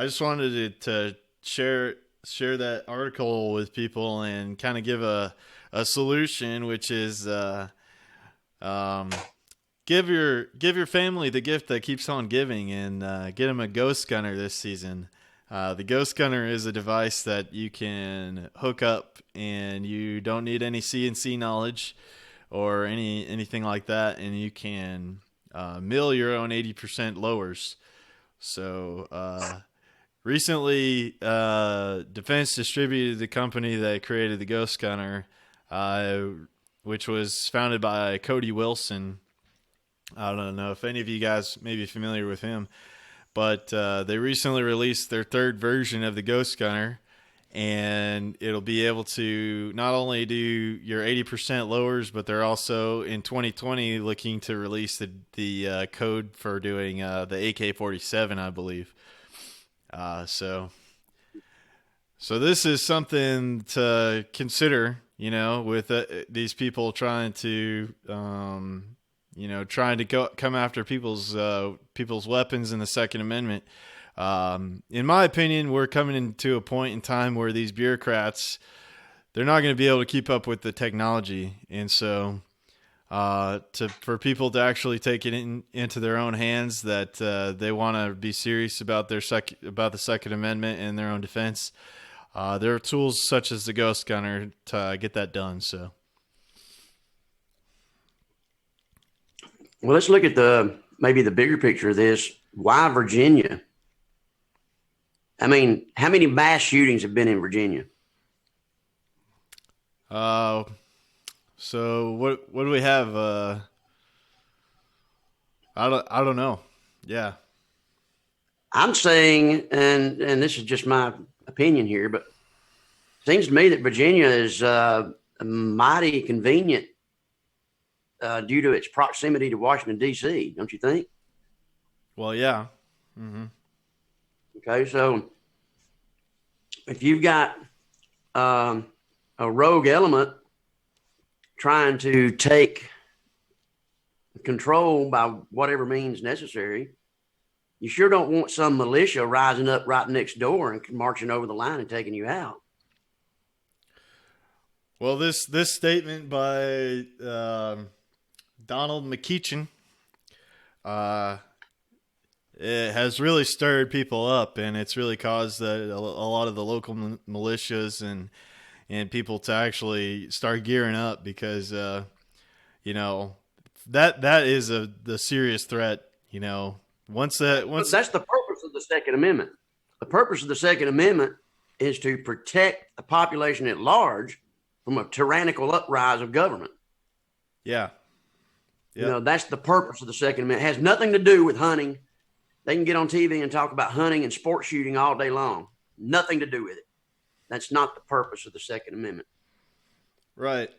just wanted to share share that article with people and kind of give a solution, which is give your family the gift that keeps on giving, and get them a ghost gunner this season. The ghost gunner is a device that you can hook up, and you don't need any CNC knowledge or anything like that, and you can mill your own 80% lowers. So recently, Defense distributed the company that created the ghost gunner, which was founded by Cody Wilson. I don't know if any of you guys may be familiar with him, but they recently released their third version of the ghost gunner, and it'll be able to not only do your 80% lowers, but they're also in 2020 looking to release the code for doing the AK-47, I believe. So this is something to consider, with these people trying to come after people's weapons in the Second Amendment. In my opinion, we're coming into a point in time where these bureaucrats, they're not going to be able to keep up with the technology. And so for people to actually take it into their own hands, that they want to be serious about about the Second Amendment and their own defense, there are tools such as the ghost gunner to get that done. So. Well, let's look at maybe the bigger picture of this. Why Virginia? I mean, how many mass shootings have been in Virginia? So what do we have? I don't know. Yeah. I'm saying, and this is just my opinion here, but it seems to me that Virginia is mighty convenient due to its proximity to Washington, D.C., don't you think? Well, yeah. Mm-hmm. Okay, so if you've got a rogue element trying to take control by whatever means necessary, you sure don't want some militia rising up right next door and marching over the line and taking you out. Well, this statement by Donald McEachin, it has really stirred people up, and it's really caused a lot of the local militias and people to actually start gearing up, because that is the serious threat. Once that's the purpose of the Second Amendment. The purpose of the Second Amendment is to protect the population at large from a tyrannical uprise of government. Yeah. Yep. That's the purpose of the Second Amendment. It has nothing to do with hunting. They can get on TV and talk about hunting and sport shooting all day long. Nothing to do with it. That's not the purpose of the Second Amendment. Right.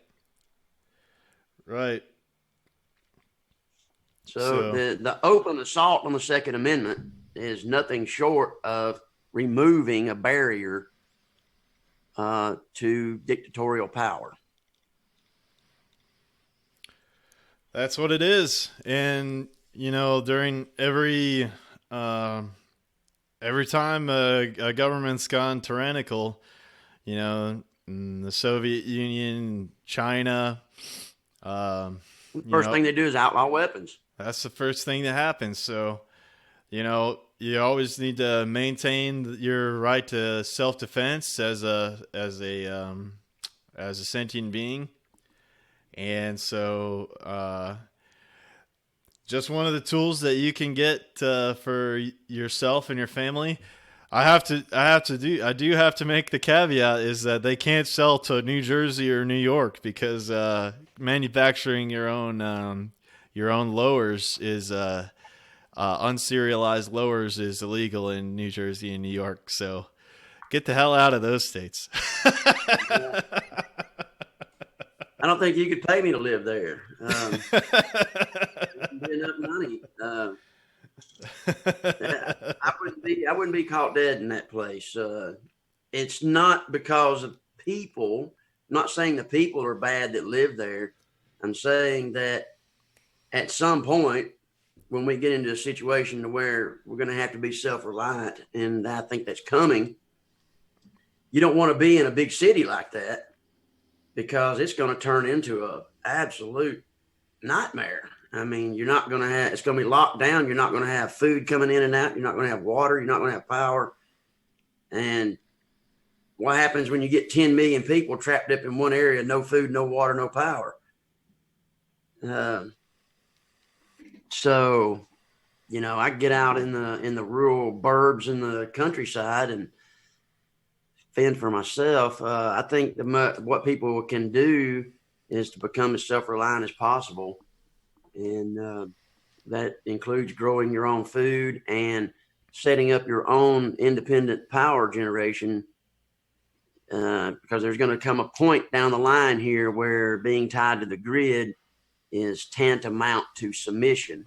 So the open assault on the Second Amendment is nothing short of removing a barrier to dictatorial power. That's what it is. And, during every time a government's gone tyrannical, in the Soviet Union, China, the first thing they do is outlaw weapons. That's the first thing that happens. So, you always need to maintain your right to self-defense as a sentient being. And so, just one of the tools that you can get for yourself and your family. I do have to make the caveat is that they can't sell to New Jersey or New York, because manufacturing your own lowers is unserialized lowers is illegal in New Jersey and New York. So get the hell out of those states. I don't think you could pay me to live there. Enough money. I wouldn't be caught dead in that place. It's not because of people. I'm not saying the people are bad that live there. I'm saying that at some point, when we get into a situation where we're going to have to be self-reliant, and I think that's coming, you don't want to be in a big city like that, because it's going to turn into a absolute nightmare. I mean, you're not going to have, it's going to be locked down. You're not going to have food coming in and out. You're not going to have water. You're not going to have power. And what happens when you get 10 million people trapped up in one area, no food, no water, no power? So, you know, I get out in the rural burbs in the countryside and fend for myself. I think what people can do is to become as self-reliant as possible. And that includes growing your own food and setting up your own independent power generation, because there's going to come a point down the line here where being tied to the grid is tantamount to submission.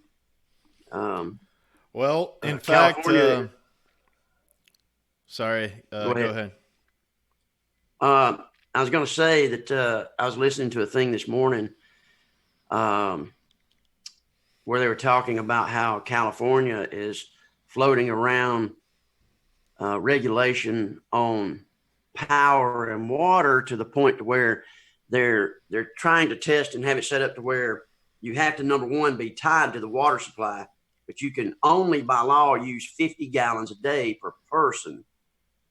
Well, in fact, sorry, go ahead. I was going to say that I was listening to a thing this morning where they were talking about how California is floating around regulation on power and water to the point to where they're trying to test and have it set up to where you have to, number one, be tied to the water supply, but you can only by law use 50 gallons a day per person,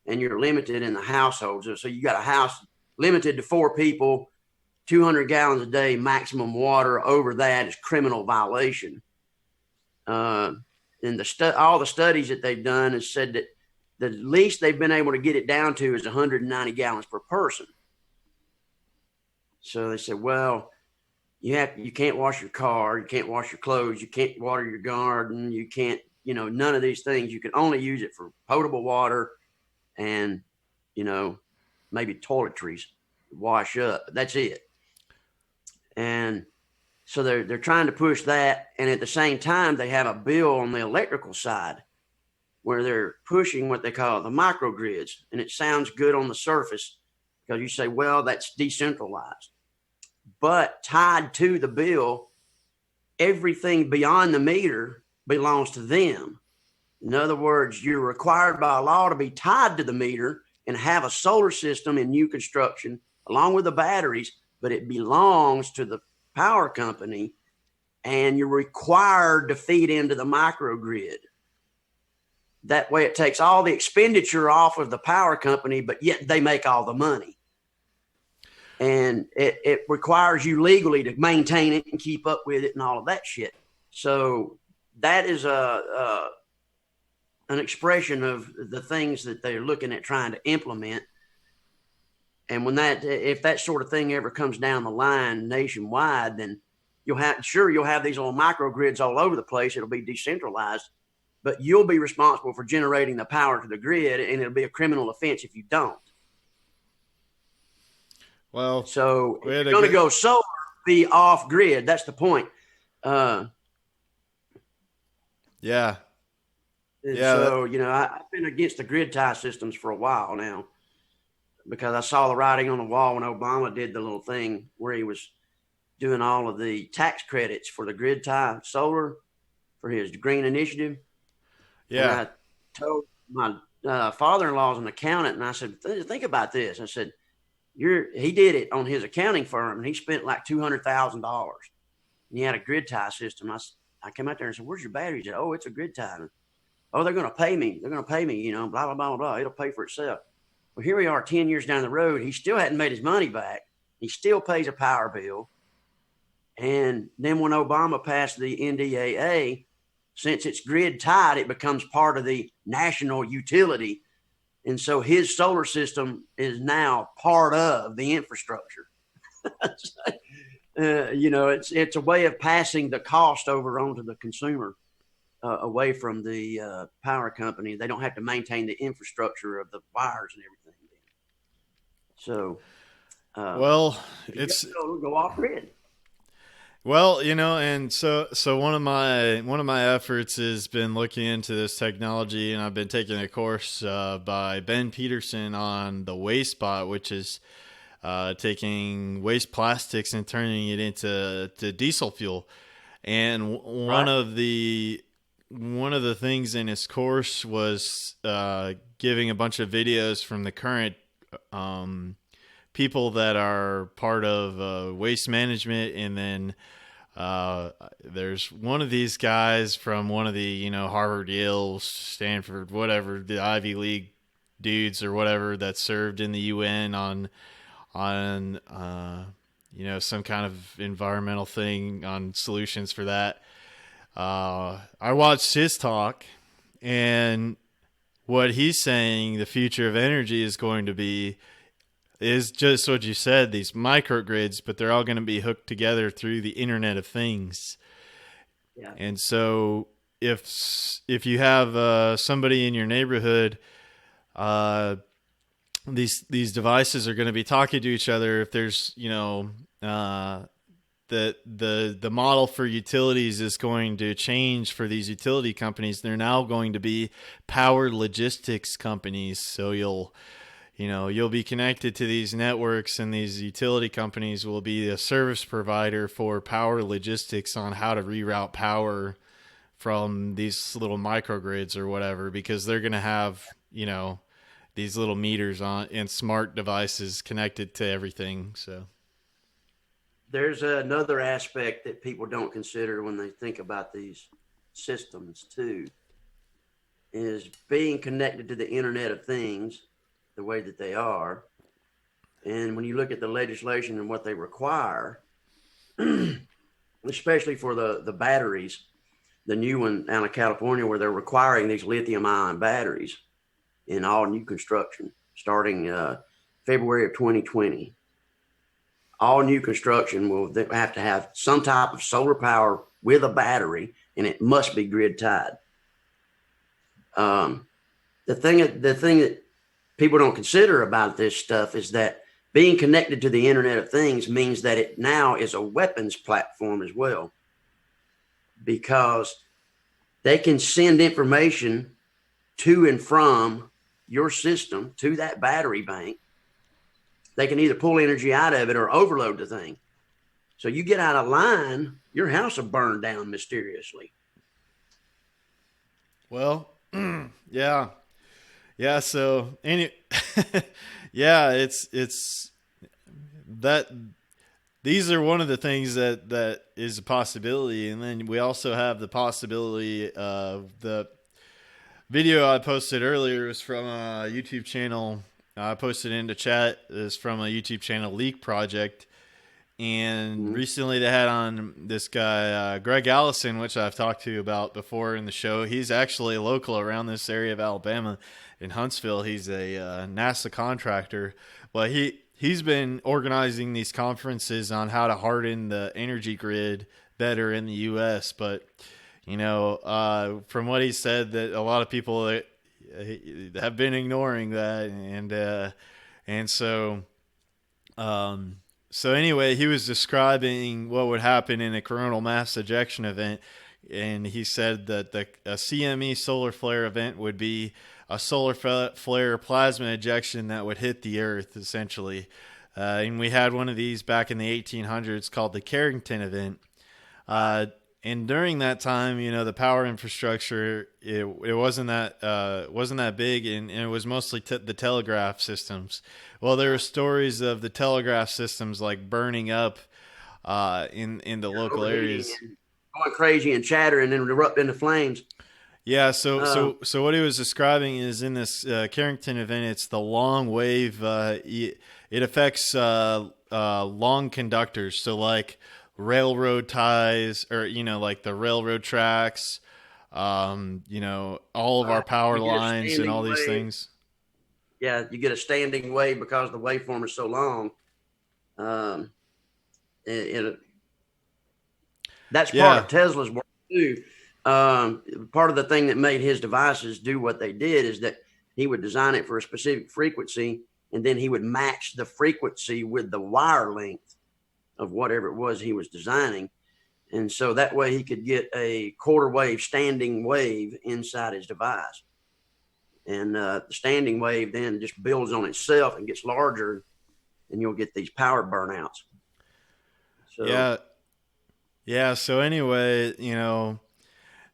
and you're limited in the households. So you got a house limited to 4 people, 200 gallons a day maximum water. Over that is criminal violation. And all the studies that they've done has said that the least they've been able to get it down to is 190 gallons per person. So they said, well, you can't wash your car, you can't wash your clothes, you can't water your garden, you can't, none of these things. You can only use it for potable water and, maybe toiletries, wash up. That's it. And so they're trying to push that. And at the same time, they have a bill on the electrical side where they're pushing what they call the microgrids. And it sounds good on the surface because you say, well, that's decentralized. But tied to the bill, everything beyond the meter belongs to them. In other words, you're required by law to be tied to the meter and have a solar system in new construction along with the batteries, but it belongs to the power company, and you're required to feed into the microgrid. That way it takes all the expenditure off of the power company, but yet they make all the money. And it requires you legally to maintain it and keep up with it and all of that shit. So that is an expression of the things that they're looking at trying to implement. And if that sort of thing ever comes down the line nationwide, then you'll have these little microgrids all over the place. It'll be decentralized, but you'll be responsible for generating the power to the grid, and it'll be a criminal offense if you don't. Well, so if you're going to go solar, be off grid. That's the point. Yeah. So, I've been against the grid tie systems for a while now because I saw the writing on the wall when Obama did the little thing where he was doing all of the tax credits for the grid tie solar for his green initiative. Yeah. And I told my father-in-law's an accountant, and I said, think about this. I said, he did it on his accounting firm, and he spent like $200,000. And he had a grid tie system. I came out there and said, where's your battery? He said, oh, it's a grid tie. And, oh, they're going to pay me. They're going to pay me, blah, blah, blah, blah, blah. It'll pay for itself. Well, here we are 10 years down the road. He still hadn't made his money back. He still pays a power bill. And then when Obama passed the NDAA, since it's grid tied, it becomes part of the national utility. And so his solar system is now part of the infrastructure. It's a way of passing the cost over onto the consumer, away from the power company. They don't have to maintain the infrastructure of the wires and everything. So, it's go off grid. Well, and so one of my efforts has been looking into this technology, and I've been taking a course by Ben Peterson on the waste bot, which is taking waste plastics and turning it into diesel fuel. And one of the things in his course was giving a bunch of videos from the current people that are part of waste management, and then there's one of these guys from one of the Harvard, Yale, Stanford, whatever, the Ivy League dudes or whatever that served in the UN on some kind of environmental thing on solutions for that. I watched his talk, and what he's saying the future of energy is going to be is just what you said, these microgrids, but they're all going to be hooked together through the Internet of Things. Yeah. And so if you have somebody in your neighborhood, these devices are going to be talking to each other. If there's the model for utilities is going to change for these utility companies. They're now going to be power logistics companies. So you'll be connected to these networks, and these utility companies will be a service provider for power logistics on how to reroute power from these little microgrids or whatever, because they're going to have, these little meters on and smart devices connected to everything. So there's another aspect that people don't consider when they think about these systems too, is being connected to the Internet of Things the way that they are. And when you look at the legislation and what they require, especially for the batteries, the new one out of California, where they're requiring these lithium ion batteries in all new construction starting February of 2020. All new construction will have to have some type of solar power with a battery, and it must be grid tied. The thing that people don't consider about this stuff is that being connected to the Internet of Things means that it now is a weapons platform as well, because they can send information to and from your system to that battery bank. They can either pull energy out of it or overload the thing. So you get out of line, your house will burn down mysteriously. Well, yeah. So yeah, it's that these are one of the things that is a possibility. And then we also have the possibility of the video I posted earlier is from a YouTube channel. I posted into chat is from a YouTube channel, Leak Project. And recently they had on this guy, Greg Allison, which I've talked to you about before in the show. He's actually local around this area of Alabama in Huntsville. He's a NASA contractor, but he's been organizing these conferences on how to harden the energy grid better in the U.S. But, from what he said, that a lot of people have been ignoring that. And so anyway, he was describing what would happen in a coronal mass ejection event. And he said that a CME solar flare event would be a solar flare plasma ejection that would hit the Earth, essentially. And we had one of these back in the 1800s called the Carrington event. And during that time, the power infrastructure, it wasn't that big, and it was mostly the telegraph systems. Well, there were stories of the telegraph systems like burning up in the local areas, going crazy and chattering and erupt into flames. Yeah, so what he was describing is in this Carrington event, it's the long wave. It affects long conductors, so like railroad ties, or like the railroad tracks, all of our power lines and all these things. Yeah, you get a standing wave because the waveform is so long. That's part of Tesla's work too. Part of the thing that made his devices do what they did is that he would design it for a specific frequency, and then he would match the frequency with the wire length of whatever it was he was designing. And so that way he could get a quarter wave standing wave inside his device. And the standing wave then just builds on itself and gets larger, and you'll get these power burnouts. So, yeah. So anyway,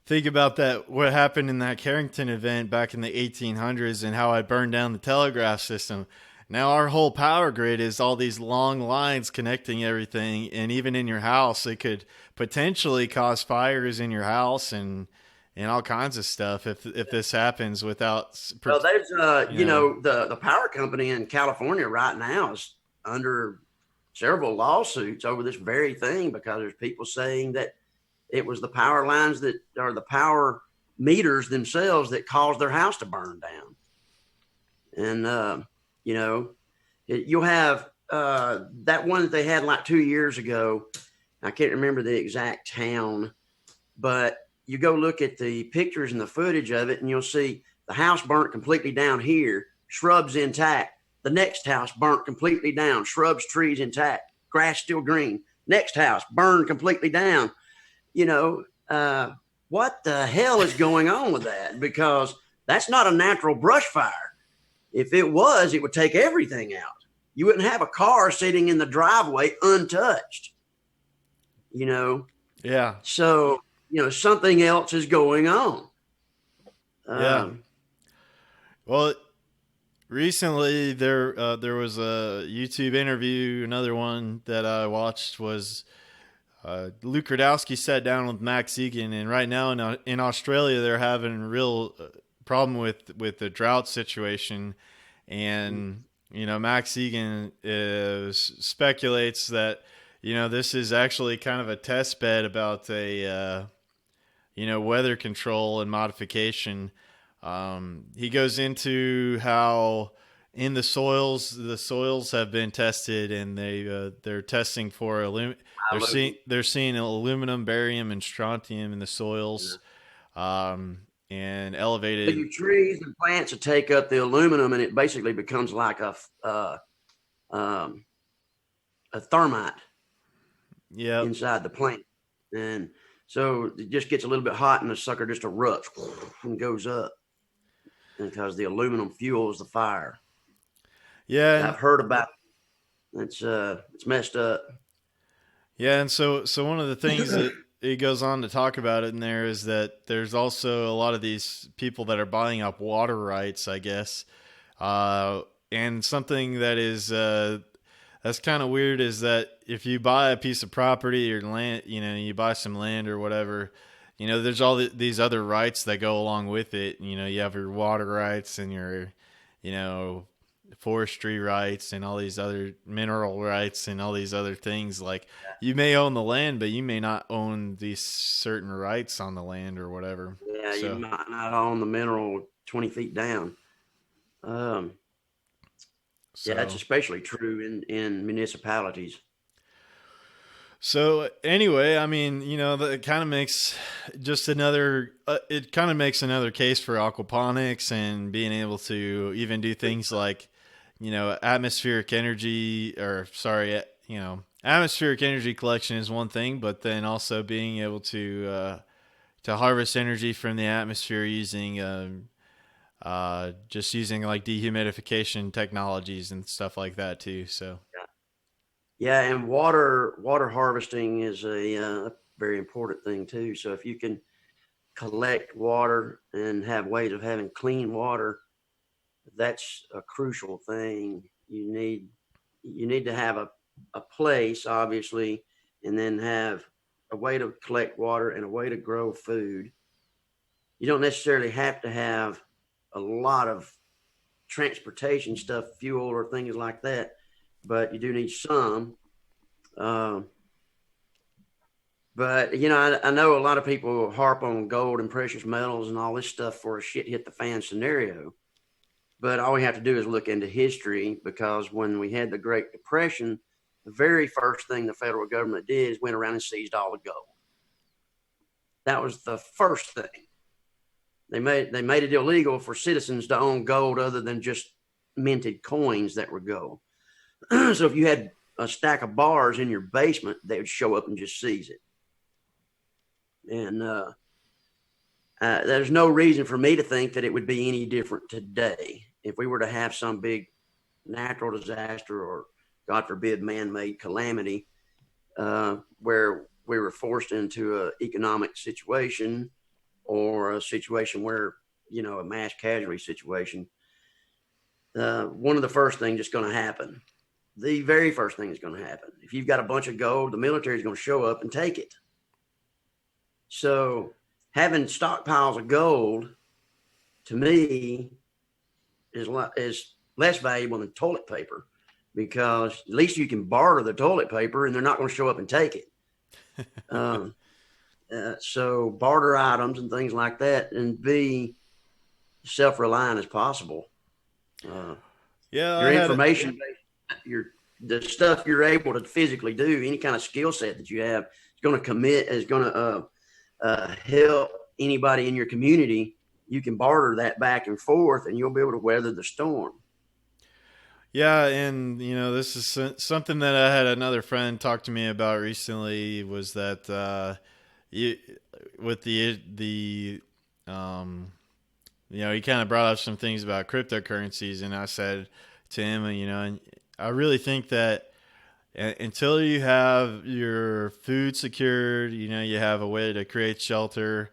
think about that, what happened in that Carrington event back in the 1800s and how it burned down the telegraph system. Now our whole power grid is all these long lines connecting everything, and even in your house, it could potentially cause fires in your house and all kinds of stuff if this happens without. Well, there's the power company in California right now is under several lawsuits over this very thing, because there's people saying that it was the power lines that are the power meters themselves that caused their house to burn down. And you'll have that one that they had like 2 years ago. I can't remember the exact town, but you go look at the pictures and the footage of it, and you'll see the house burnt completely down here, shrubs intact. The next house burnt completely down, shrubs, trees intact, grass still green. Next house burned completely down. What the hell is going on with that? Because that's not a natural brush fire. If it was, it would take everything out. You wouldn't have a car sitting in the driveway untouched. Yeah. So, something else is going on. Yeah. Well, recently there was a YouTube interview. Another one that I watched was Luke Radowski sat down with McEachin, and right now in Australia they're having a real problem with the drought situation, and McEachin speculates that this is actually kind of a test bed about a weather control and modification. He goes into how in the soils have been tested, and they're testing for they're seeing aluminum, barium, and strontium in the soils. And elevated. So your trees and plants will take up the aluminum, and it basically becomes like a thermite. Yeah. Inside the plant, and so it just gets a little bit hot, and the sucker just erupts and goes up, because the aluminum fuels the fire. Yeah, I've heard about it. It's messed up. Yeah, and so one of the things that he goes on to talk about in there is that there's also a lot of these people that are buying up water rights, I guess. And something that is that's kind of weird is that if you buy a piece of property or land, you buy some land or whatever, there's all these other rights that go along with it. You have your water rights and your, forestry rights and all these other mineral rights and all these other things. Like, you may own the land, but you may not own these certain rights on the land or whatever. Yeah, so you might not own the mineral 20 feet down. Yeah, that's especially true in municipalities. So anyway, I mean, that kind of makes just another. It kind of makes another case for aquaponics and being able to even do things like, atmospheric energy, atmospheric energy collection is one thing, but then also being able to harvest energy from the atmosphere using just using like dehumidification technologies and stuff like that too. So. Yeah, and water harvesting is a very important thing too. So if you can collect water and have ways of having clean water, that's a crucial thing. You need to have a place, obviously, and then have a way to collect water and a way to grow food. You don't necessarily have to have a lot of transportation stuff, fuel or things like that, but you do need some. But, I know a lot of people harp on gold and precious metals and all this stuff for a shit hit the fan scenario. But all we have to do is look into history, because when we had the Great Depression, the very first thing the federal government did is went around and seized all the gold. That was the first thing. They made it illegal for citizens to own gold other than just minted coins that were gold. So if you had a stack of bars in your basement, they would show up and just seize it. And there's no reason for me to think that it would be any different today. If we were to have some big natural disaster or, God forbid, man-made calamity, where we were forced into an economic situation or a situation where, a mass casualty situation, one of the first things that's going to happen, the very first thing that's going to happen, if you've got a bunch of gold, the military is going to show up and take it. So having stockpiles of gold, to me, is less valuable than toilet paper, because at least you can barter the toilet paper and they're not going to show up and take it. So barter items and things like that, and be self-reliant as possible. Your information, the stuff you're able to physically do, any kind of skill set that you have, is going to help anybody in your community. You can barter that back and forth, and you'll be able to weather the storm. Yeah, and this is something that I had another friend talk to me about recently, was that he kind of brought up some things about cryptocurrencies, and I said to him, I really think that until you have your food secured, you have a way to create shelter,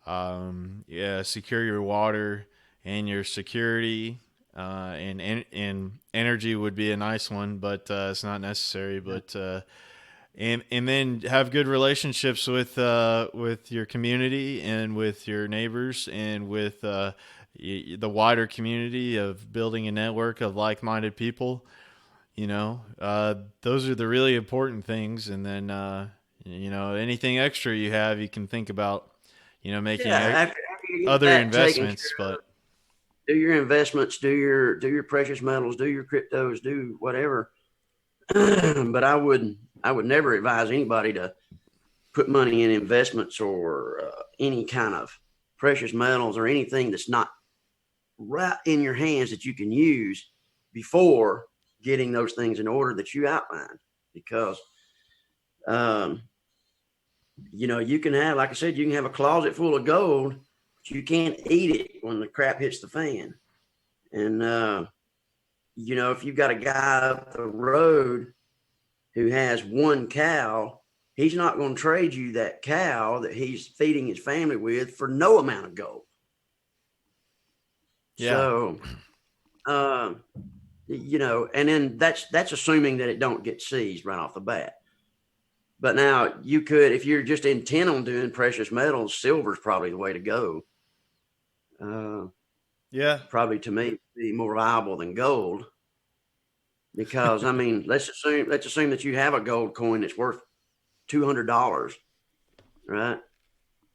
secure your water and your security, and energy would be a nice one, but it's not necessary. But and then have good relationships with your community and with your neighbors and with the wider community, of building a network of like-minded people. Those are the really important things. And then anything extra you have, you can think about making after other investments. But do your investments, do your precious metals, do your cryptos, do whatever. But I would never advise anybody to put money in investments or any kind of precious metals or anything that's not right in your hands that you can use before getting those things in order that you outlined. Because you can have, like I said, you can have a closet full of gold, but you can't eat it when the crap hits the fan. And if you've got a guy up the road who has one cow, he's not going to trade you that cow that he's feeding his family with for no amount of gold. Yeah. So, and then that's assuming that it don't get seized right off the bat. But now you could, if you're just intent on doing precious metals, silver's probably the way to go. Probably, to me, be more viable than gold. Because let's assume that you have a gold coin that's worth $200, right?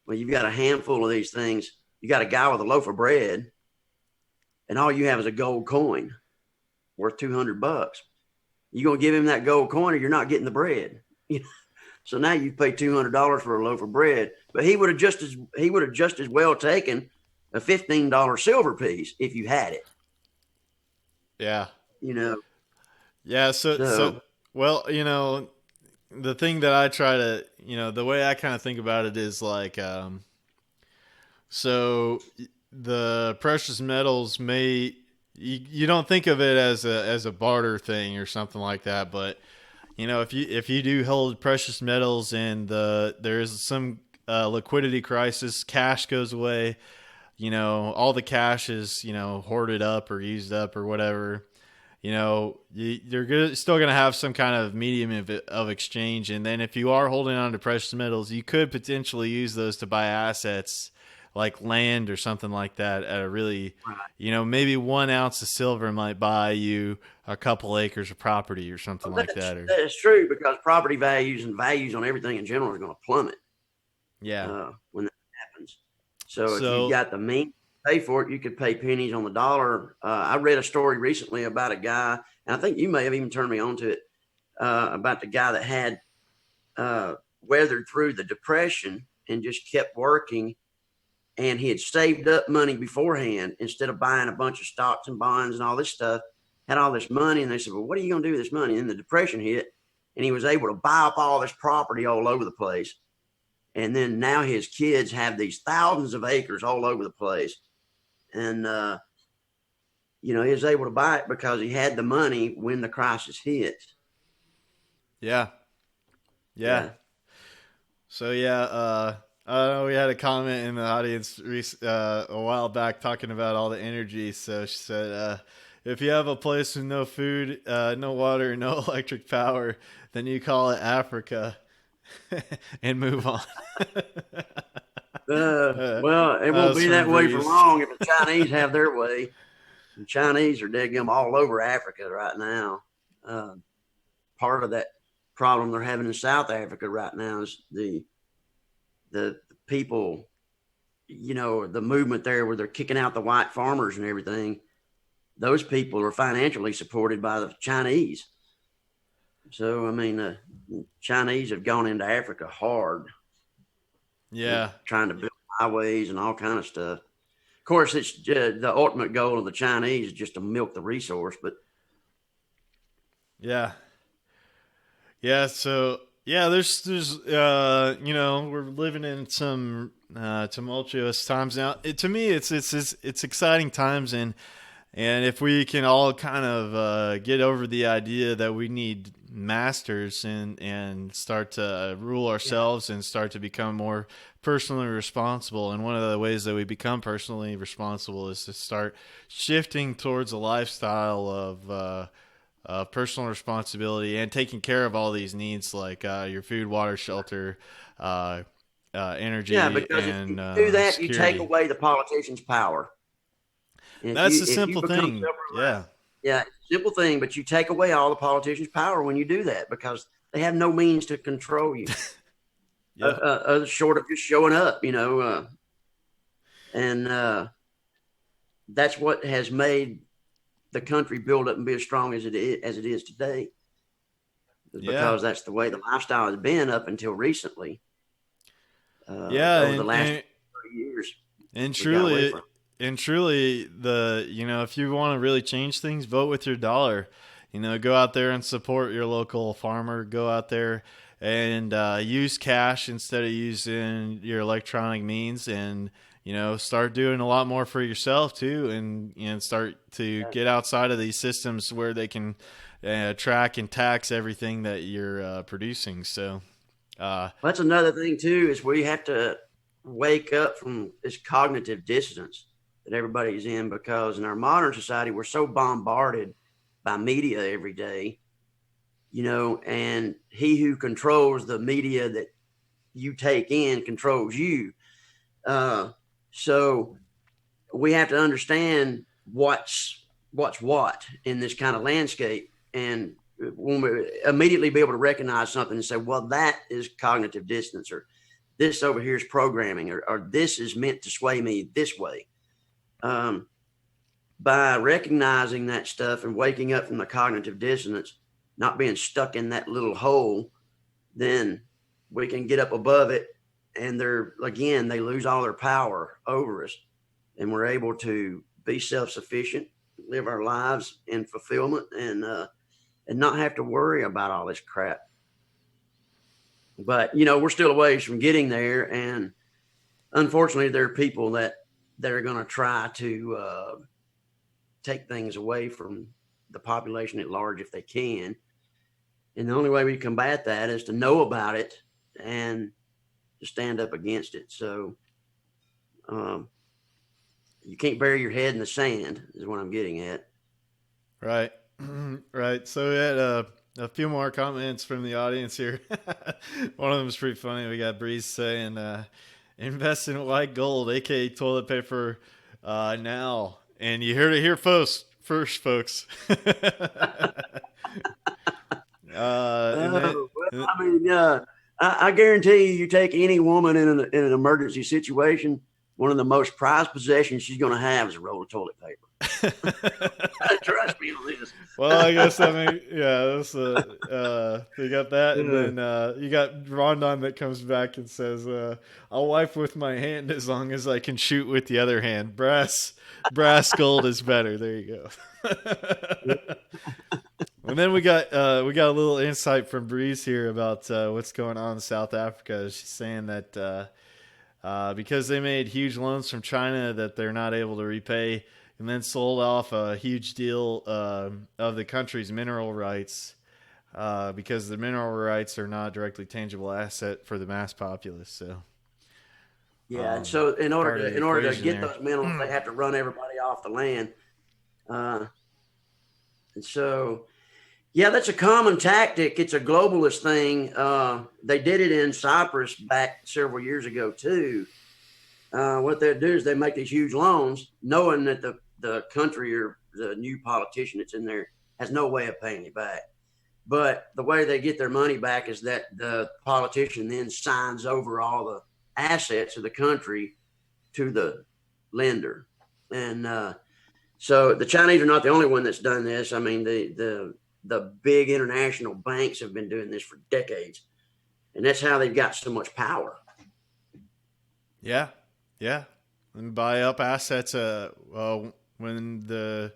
Well, you've got a handful of these things. You got a guy with a loaf of bread, and all you have is a gold coin worth $200. You gonna give him that gold coin, or you're not getting the bread? So now you pay $200 for a loaf of bread, but he would have just as well taken a $15 silver piece if you had it. Yeah. Yeah. So the thing that I try to, the way I kind of think about it is like, so the precious metals you don't think of it as a barter thing or something like that, but if you do hold precious metals and there is some liquidity crisis, cash goes away, all the cash is hoarded up or used up or whatever. You're still going to have some kind of medium of exchange. And then if you are holding on to precious metals, you could potentially use those to buy assets like land or something like that at a really, maybe 1 ounce of silver might buy you a couple acres of property or something like that. That's true, because property values and values on everything in general are going to plummet. Yeah. When that happens. So if you got the means pay for it, you could pay pennies on the dollar. I read a story recently about a guy, and I think you may have even turned me on to it, about the guy that had weathered through the Depression and just kept working, and he had saved up money beforehand instead of buying a bunch of stocks and bonds and all this stuff, had all this money. And they said, well, what are you going to do with this money? And the Depression hit, and he was able to buy up all this property all over the place. And then now his kids have these thousands of acres all over the place. And, he was able to buy it because he had the money when the crisis hit. Yeah. So, I know we had a comment in the audience a while back talking about all the energy. So she said, if you have a place with no food, no water, no electric power, then you call it Africa and move on. Well, it won't be that way for long if the Chinese have their way. The Chinese are digging all over Africa right now. Part of that problem they're having in South Africa right now is the people, the movement there where they're kicking out the white farmers and everything. Those people are financially supported by the Chinese. So, the Chinese have gone into Africa hard. Yeah. Trying to build highways and all kind of stuff. Of course, it's the ultimate goal of the Chinese is just to milk the resource, but. Yeah. Yeah. So, yeah, there's we're living in some tumultuous times now. To me, it's exciting times, and if we can all kind of get over the idea that we need masters and start to rule ourselves and start to become more personally responsible. And one of the ways that we become personally responsible is to start shifting towards a lifestyle of personal responsibility and taking care of all these needs like your food, water, shelter, energy. Yeah, because and, if you do that, security. you take away the politicians' power. That's a simple thing. Yeah. Yeah, simple thing, but you take away all the politicians' power when you do that because they have no means to control you. Short of just showing up, and that's what has made the country build up and be as strong as it is today. Because that's the way the lifestyle has been up until recently. Over the last 30 years. And truly, if you want to really change things, vote with your dollar. Go out there and support your local farmer. Go out there and use cash instead of using your electronic means, and start doing a lot more for yourself too, and start to get outside of these systems where they can track and tax everything that you're producing. So that's another thing too, is we have to wake up from this cognitive dissonance that everybody's in, because in our modern society, we're so bombarded by media every day, and he who controls the media that you take in controls you. So we have to understand what's what in this kind of landscape, and when we immediately be able to recognize something and say, well, that is cognitive dissonance, or this over here is programming, or this is meant to sway me this way. By recognizing that stuff and waking up from the cognitive dissonance, not being stuck in that little hole, then we can get up above it, and they lose all their power over us, and we're able to be self-sufficient, live our lives in fulfillment, and not have to worry about all this crap. But we're still a ways from getting there, and unfortunately, there are people that are going to try to take things away from the population at large if they can. And the only way we combat that is to know about it and to stand up against it. So you can't bury your head in the sand is what I'm getting at. Right. Right. So we had a few more comments from the audience here. One of them is pretty funny. We got Breeze saying, invest in white gold, aka toilet paper, now. And you heard it here first, folks. I guarantee you take any woman in an emergency situation, one of the most prized possessions she's going to have is a roll of toilet paper. Trust me on this. Well, I guess that's you got that, and then you got Rondon that comes back and says, "I'll wipe with my hand as long as I can shoot with the other hand. Brass gold is better." There you go. And then we got a little insight from Breeze here about what's going on in South Africa. She's saying that because they made huge loans from China that they're not able to repay, and then sold off a huge deal of the country's mineral rights because the mineral rights are not a directly tangible asset for the mass populace. So yeah, and so in order to get those minerals, they have to run everybody off the land. And so, yeah, that's a common tactic. It's a globalist thing. They did it in Cyprus back several years ago too. What they do is they make these huge loans, knowing that the country or the new politician that's in there has no way of paying it back. But the way they get their money back is that the politician then signs over all the assets of the country to the lender. And so the Chinese are not the only one that's done this. I mean, the big international banks have been doing this for decades, and that's how they've got so much power. Yeah, and buy up assets. When the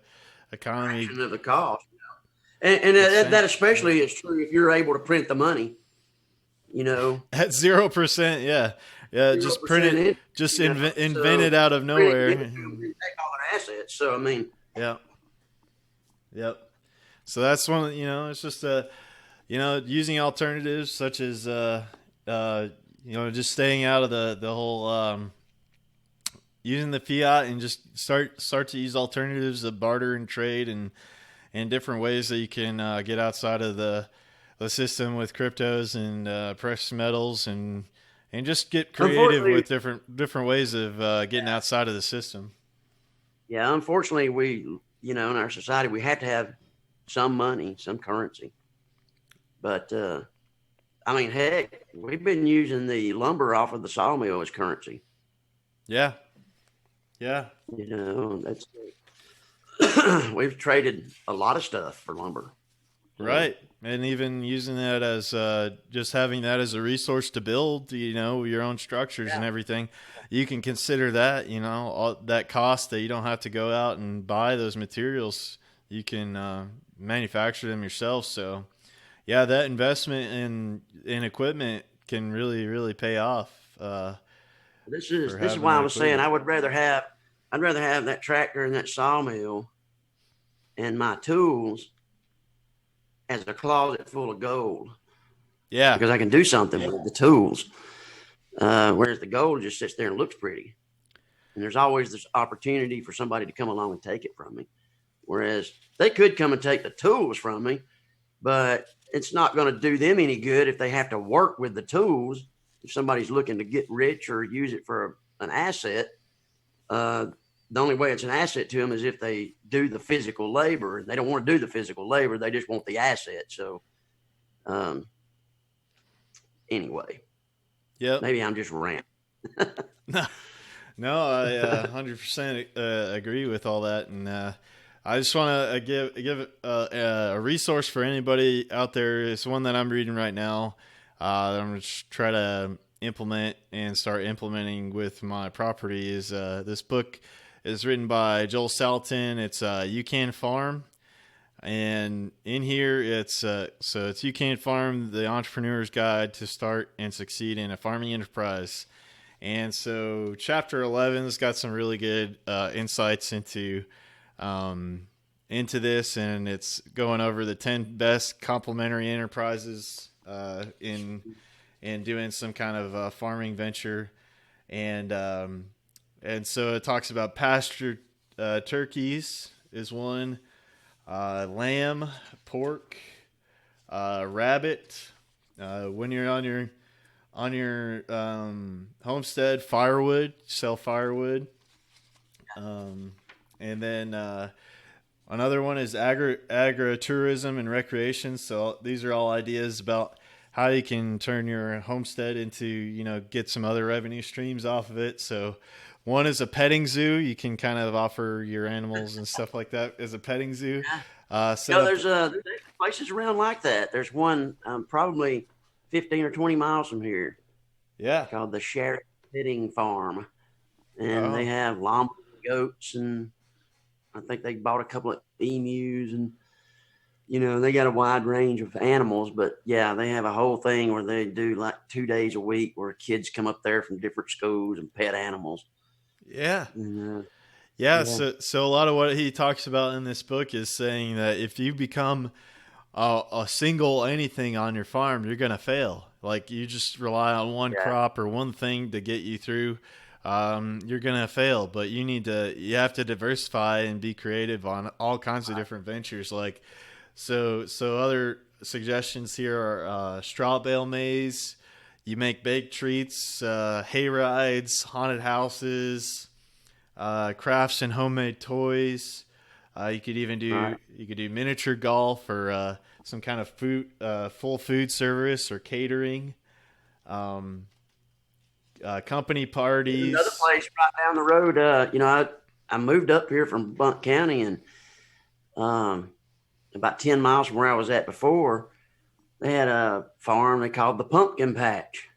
economy of the cost, and that especially is true if you're able to print the money. You know, at 0%. Yeah, 0%, just print it, just invent it out of nowhere. Take all their assets. So I mean, yep. So that's one. It's just using alternatives such as just staying out of the whole using the fiat and just start to use alternatives of barter and trade and different ways that you can get outside of the system with cryptos and precious metals and just get creative with different ways of getting outside of the system. Yeah, unfortunately, we in our society we have to have some money, some currency, but I mean, heck, we've been using the lumber off of the sawmill as currency. Yeah. That's we've traded a lot of stuff for lumber. Right. And even using that as just having that as a resource to build, your own structures and everything. You can consider that, all that cost that you don't have to go out and buy those materials. You can manufacture them yourself. So, yeah, that investment in equipment can really, really pay off. This is why I was saying I'd rather have that tractor and that sawmill and my tools as a closet full of gold. Yeah, because I can do something with the tools. Whereas the gold just sits there and looks pretty, and there's always this opportunity for somebody to come along and take it from me. Whereas they could come and take the tools from me, but it's not going to do them any good if they have to work with the tools. If somebody's looking to get rich or use it for an asset, the only way it's an asset to them is if they do the physical labor. They don't want to do the physical labor. They just want the asset. So, anyway, maybe I'm just ranting. No, I 100% agree with all that. And I just want to give a resource for anybody out there. It's one that I'm reading right now. That I'm going to try to implement and start implementing with my property. Is this book is written by Joel Salatin. It's You Can Farm, and in here it's You Can Farm: The Entrepreneur's Guide to Start and Succeed in a Farming Enterprise. And so chapter 11 has got some really good insights into this, and it's going over the 10 best complementary enterprises in doing some kind of farming venture, and so it talks about pastured turkeys is one, lamb, pork, rabbit. When you're on your homestead, firewood, sell firewood, and then another one is agritourism and recreation. So these are all ideas about how you can turn your homestead into, get some other revenue streams off of it. So one is a petting zoo. You can kind of offer your animals and stuff like that as a petting zoo. There's places around like that. There's one probably 15 or 20 miles from here. Yeah. Called the Sheriff Petting Farm. And they have llamas and goats, and I think they bought a couple of emus, and they got a wide range of animals. But yeah, they have a whole thing where they do like 2 days a week where kids come up there from different schools and pet animals. Yeah. Yeah. So a lot of what he talks about in this book is saying that if you become a single anything on your farm, you're going to fail. Like you just rely on one crop or one thing to get you through. you're gonna fail. But you have to diversify and be creative on all kinds of different ventures. Like, so other suggestions here are straw bale maze. You make baked treats, hay rides, haunted houses, crafts and homemade toys. You could even do miniature golf or some kind of full food service or catering. Company parties. Another place right down the road. I moved up here from Blount County, and about 10 miles from where I was at before, they had a farm they called the Pumpkin Patch.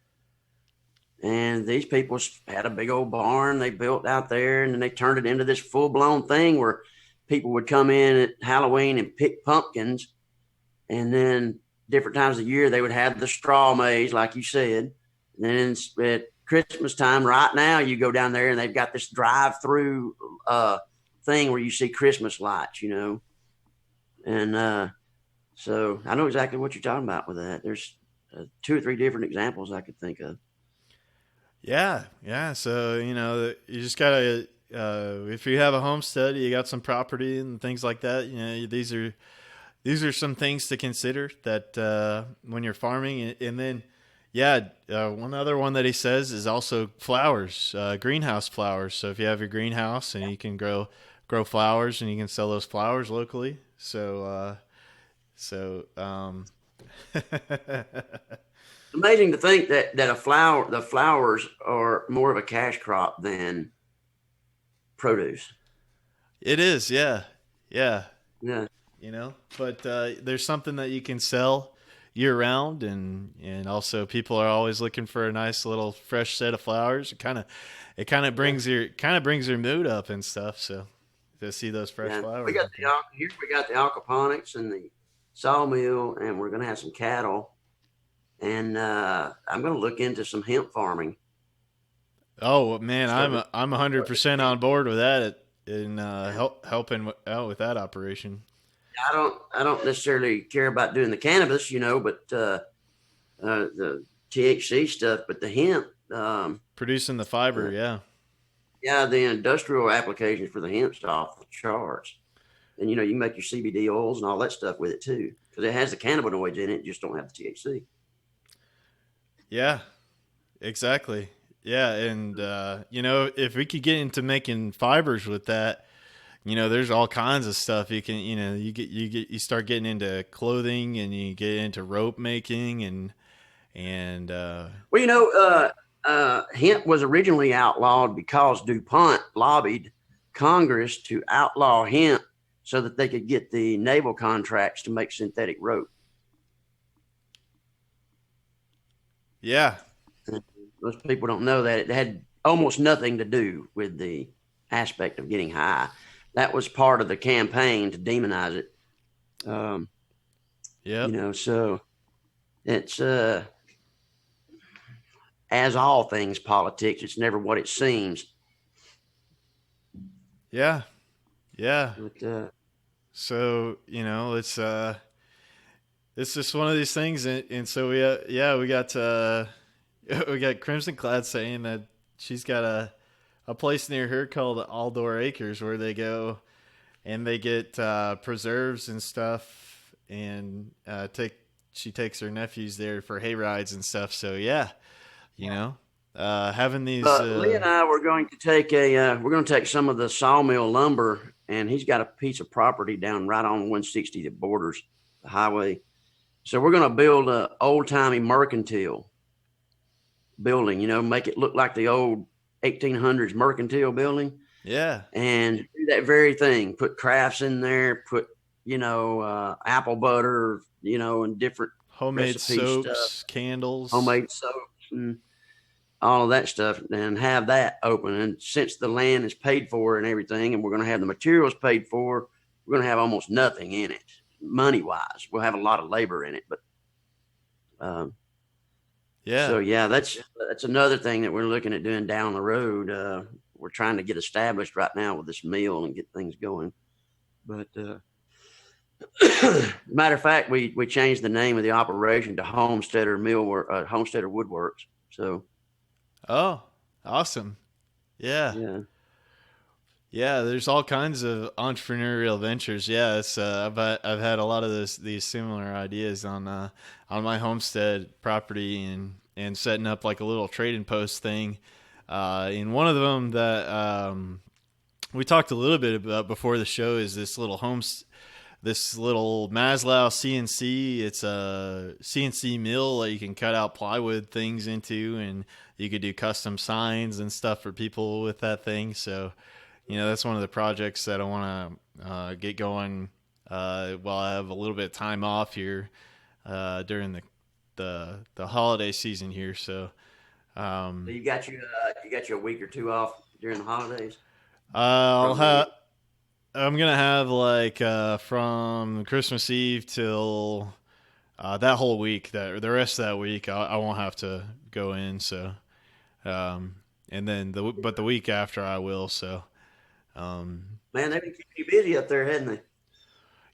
And these people had a big old barn they built out there, and then they turned it into this full-blown thing where people would come in at Halloween and pick pumpkins. And then different times of the year, they would have the straw maze, like you said. And then at Christmas time, right now, you go down there and they've got this drive-through thing where you see Christmas lights, And so I know exactly what you're talking about with that. There's 2 or 3 different examples I could think of. Yeah. So, you just gotta, if you have a homestead, you got some property and things like that, these are some things to consider that, when you're farming. And then, one other one that he says is also flowers, greenhouse flowers. So if you have your greenhouse and you can grow flowers and you can sell those flowers locally. So, It's amazing to think that the flowers are more of a cash crop than produce. It is, yeah. Yeah. But there's something that you can sell year round, and also people are always looking for a nice little fresh set of flowers. It kind of brings your mood up and stuff. So to see those fresh flowers. We got the aquaponics and the sawmill, and we're gonna have some cattle. And I'm going to look into some hemp farming. Oh man, I'm 100% on board with that and helping out with that operation. I don't necessarily care about doing the cannabis, but the THC stuff, but the hemp, producing the fiber, yeah, the industrial applications for the hemp's off the charts. And you can make your CBD oils and all that stuff with it too, because it has the cannabinoids in it, you just don't have the THC. Yeah, exactly. Yeah. And, if we could get into making fibers with that, there's all kinds of stuff you can, you start getting into clothing and you get into rope making and hemp was originally outlawed because DuPont lobbied Congress to outlaw hemp so that they could get the naval contracts to make synthetic rope. Yeah. Most people don't know that it had almost nothing to do with the aspect of getting high. That was part of the campaign to demonize it. So it's as all things politics, it's never what it seems. Yeah. But, it's just one of these things, and so we got Crimson Clad saying that she's got a place near her called Aldor Acres where they go and they get preserves and stuff, and she takes her nephews there for hay rides and stuff. So having these. Lee and I were going to take some of the sawmill lumber, and he's got a piece of property down right on 160 that borders the highway. So we're going to build a old-timey mercantile building, make it look like the old 1800s mercantile building. Yeah. And do that very thing. Put crafts in there, put, apple butter, and different homemade soaps, stuff, candles, homemade soaps, and all of that stuff, and have that open. And since the land is paid for and everything, and we're going to have the materials paid for, we're going to have almost nothing in it. Money wise, we'll have a lot of labor in it, but So that's another thing that we're looking at doing down the road. We're trying to get established right now with this mill and get things going. But matter of fact, we changed the name of the operation to Homesteader Woodworks. So, oh, awesome. Yeah. Yeah. Yeah, there's all kinds of entrepreneurial ventures. Yeah, I've had a lot of these similar ideas on my homestead property and setting up like a little trading post thing. In one of them that we talked a little bit about before the show is this little Maslow CNC. It's a CNC mill that you can cut out plywood things into, and you could do custom signs and stuff for people with that thing. So, that's one of the projects that I want to get going while I have a little bit of time off here during the holiday season here. So, So you got you a week or two off during the holidays. I'm gonna have like from Christmas Eve till that whole week. That the rest of that week, I won't have to go in. So, and then the week after I will. So, Man, they've been keeping you busy up there, hadn't they?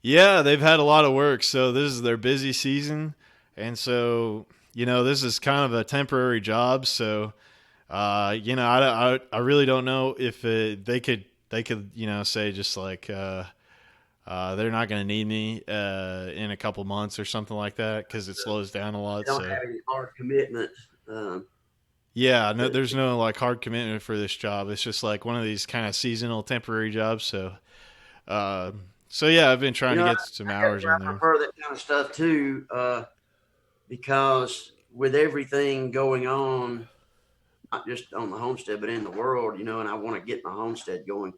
yeah, they've had a lot of work. So this is their busy season, and so this is kind of a temporary job. So, I really don't know if they could say just like they're not going to need me in a couple months or something like that because it slows down a lot. They don't have any hard commitment. Yeah, no, there's no like hard commitment for this job. It's just like one of these kind of seasonal, temporary jobs. So, yeah, I've been trying to get some hours in there. I prefer that kind of stuff too, because with everything going on, not just on the homestead, but in the world, and I want to get my homestead going.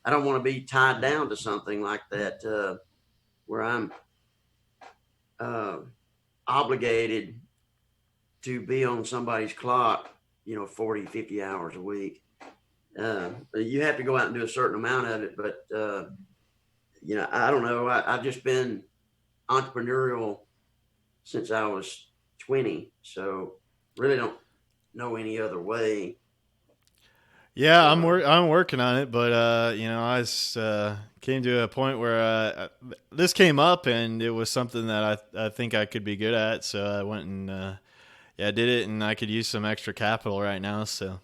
I don't want to be tied down to something like that, where I'm obligated to be on somebody's clock, 40, 50 hours a week. You have to go out and do a certain amount of it, but, I don't know. I've just been entrepreneurial since I was 20. So really don't know any other way. Yeah, I'm working on it, but I came to a point where this came up, and it was something that I think I could be good at. So I went and did it, and I could use some extra capital right now. So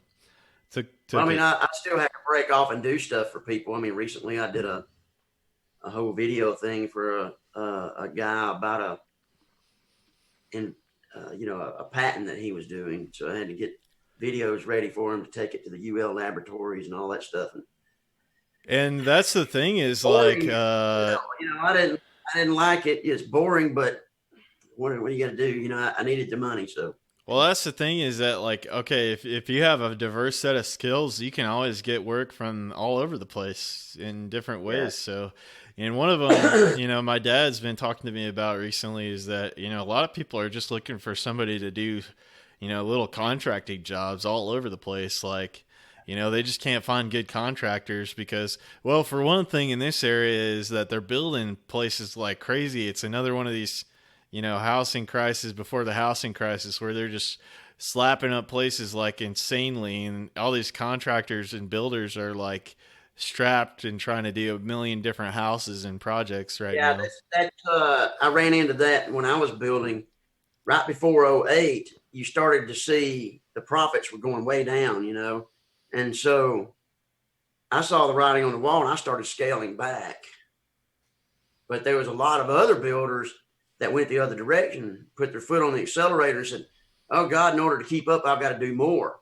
I still have to break off and do stuff for people. I mean, recently I did a whole video thing for a guy about a patent that he was doing. So I had to get videos ready for him to take it to the UL laboratories and all that stuff. And that's the thing is boring, like, I didn't like it. It's boring, but what are you going to do? I needed the money. So, well, that's the thing is that like, okay, if you have a diverse set of skills, you can always get work from all over the place in different ways. Yeah. So, and one of them, my dad's been talking to me about recently is that, a lot of people are just looking for somebody to do, little contracting jobs all over the place. Like, they just can't find good contractors because, well, for one thing in this area is that they're building places like crazy. It's another one of these, housing crisis before the housing crisis where they're just slapping up places like insanely. And all these contractors and builders are like strapped and trying to do a million different houses and projects right now. Yeah, I ran into that when I was building right before 2008. You started to see the profits were going way down, and so I saw the writing on the wall and I started scaling back. But there was a lot of other builders that went the other direction, put their foot on the accelerator and said, oh God, in order to keep up, I've got to do more.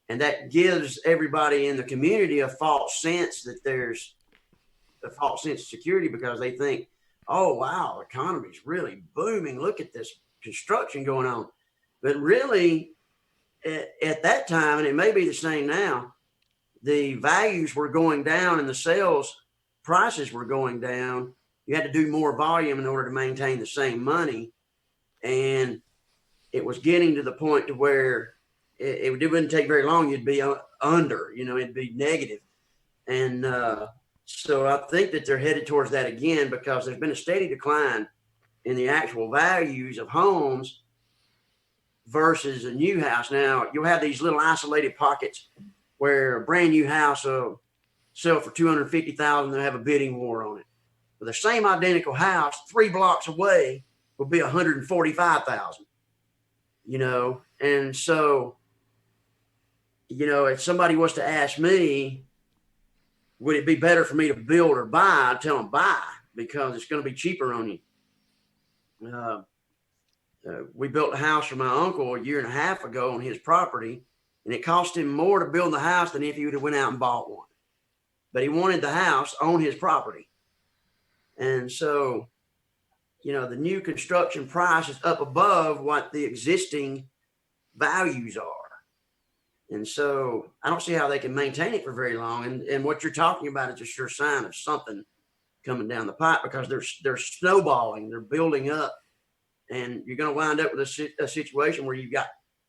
And that gives everybody in the community a false sense that there's a false sense of security because they think, oh, wow, the economy's really booming. Look at this construction going on. But really, at that time, and it may be the same now, the values were going down and the sales prices were going down. You had to do more volume in order to maintain the same money. And it was getting to the point to where it wouldn't take very long. You'd be under, it'd be negative. And so I think that they're headed towards that again because there's been a steady decline in the actual values of homes versus a new house. Now, you'll have these little isolated pockets where a brand new house will sell for $250,000. They'll have a bidding war on it. But the same identical house 3 blocks away will be $145,000. And so, if somebody was to ask me, would it be better for me to build or buy? I'd tell them buy, because it's going to be cheaper on you. We built a house for my uncle a year and a half ago on his property, and it cost him more to build the house than if he would have went out and bought one. But he wanted the house on his property. And so, the new construction price is up above what the existing values are. And so I don't see how they can maintain it for very long. And what you're talking about is a sure sign of something coming down the pipe, because they're snowballing, they're building up, and you're going to wind up with a situation where you've got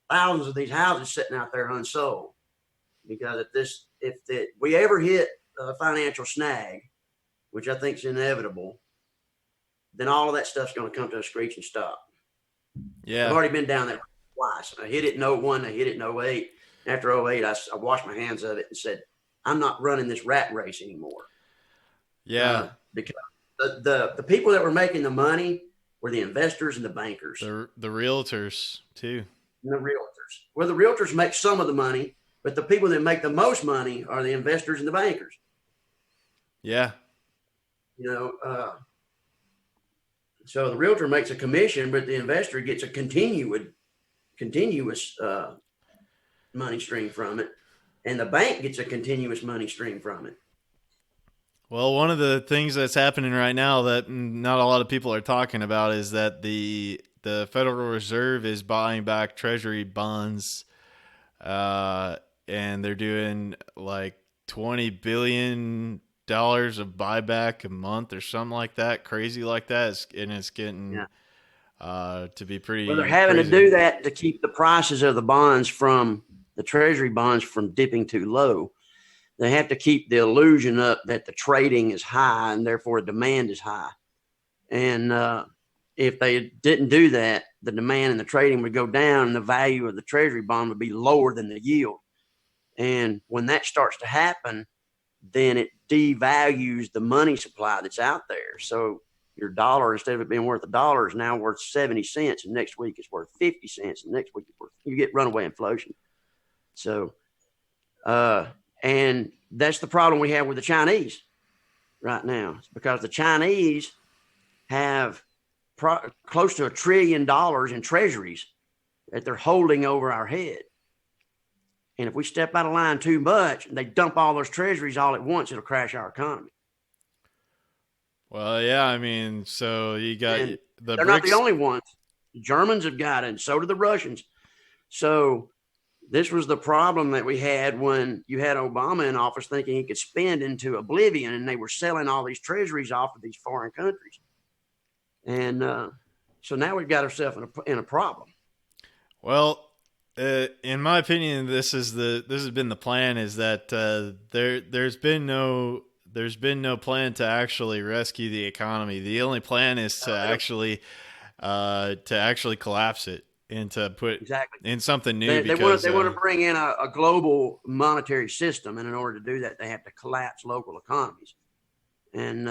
thousands of these houses sitting out there unsold. Because if we ever hit a financial snag, which I think is inevitable, then all of that stuff's going to come to a screeching stop. Yeah. I've already been down there twice. I hit it in 01, I hit it in 08. After 08, I washed my hands of it and said, I'm not running this rat race anymore. Yeah. Because the people that were making the money were the investors and the bankers. The realtors, too. And the realtors. Well, the realtors make some of the money, but the people that make the most money are the investors and the bankers. Yeah. So the realtor makes a commission, but the investor gets a continuous money stream from it, and the bank gets a continuous money stream from it. Well, one of the things that's happening right now that not a lot of people are talking about is that the Federal Reserve is buying back Treasury bonds, and they're doing like $20 billion of buyback a month or something like that, crazy like that, and it's getting to be pretty. Well, they're having crazy to do that to keep the prices of the Treasury bonds from dipping too low. They have to keep the illusion up that the trading is high and therefore demand is high. And if they didn't do that, the demand and the trading would go down, and the value of the Treasury bond would be lower than the yield. And when that starts to happen, then it devalues the money supply that's out there. So your dollar, instead of it being worth $1, is now worth 70 cents, and next week it's worth 50 cents, and next week you get runaway inflation. So, and that's the problem we have with the Chinese right now. It's because the Chinese have close to $1 trillion in treasuries that they're holding over our head. And if we step out of line too much and they dump all those treasuries all at once, it'll crash our economy. Well, yeah, I mean, so you got they're not the only ones. The Germans have got it, and so do the Russians. So this was the problem that we had when you had Obama in office, thinking he could spend into oblivion, and they were selling all these treasuries off to these foreign countries. And so now we've got ourselves in a problem. Well, in my opinion, this has been the plan, is that there's been no plan to actually rescue the economy. The only plan is to actually collapse it and to put in something new. They want to bring in a global monetary system, and in order to do that, they have to collapse local economies. And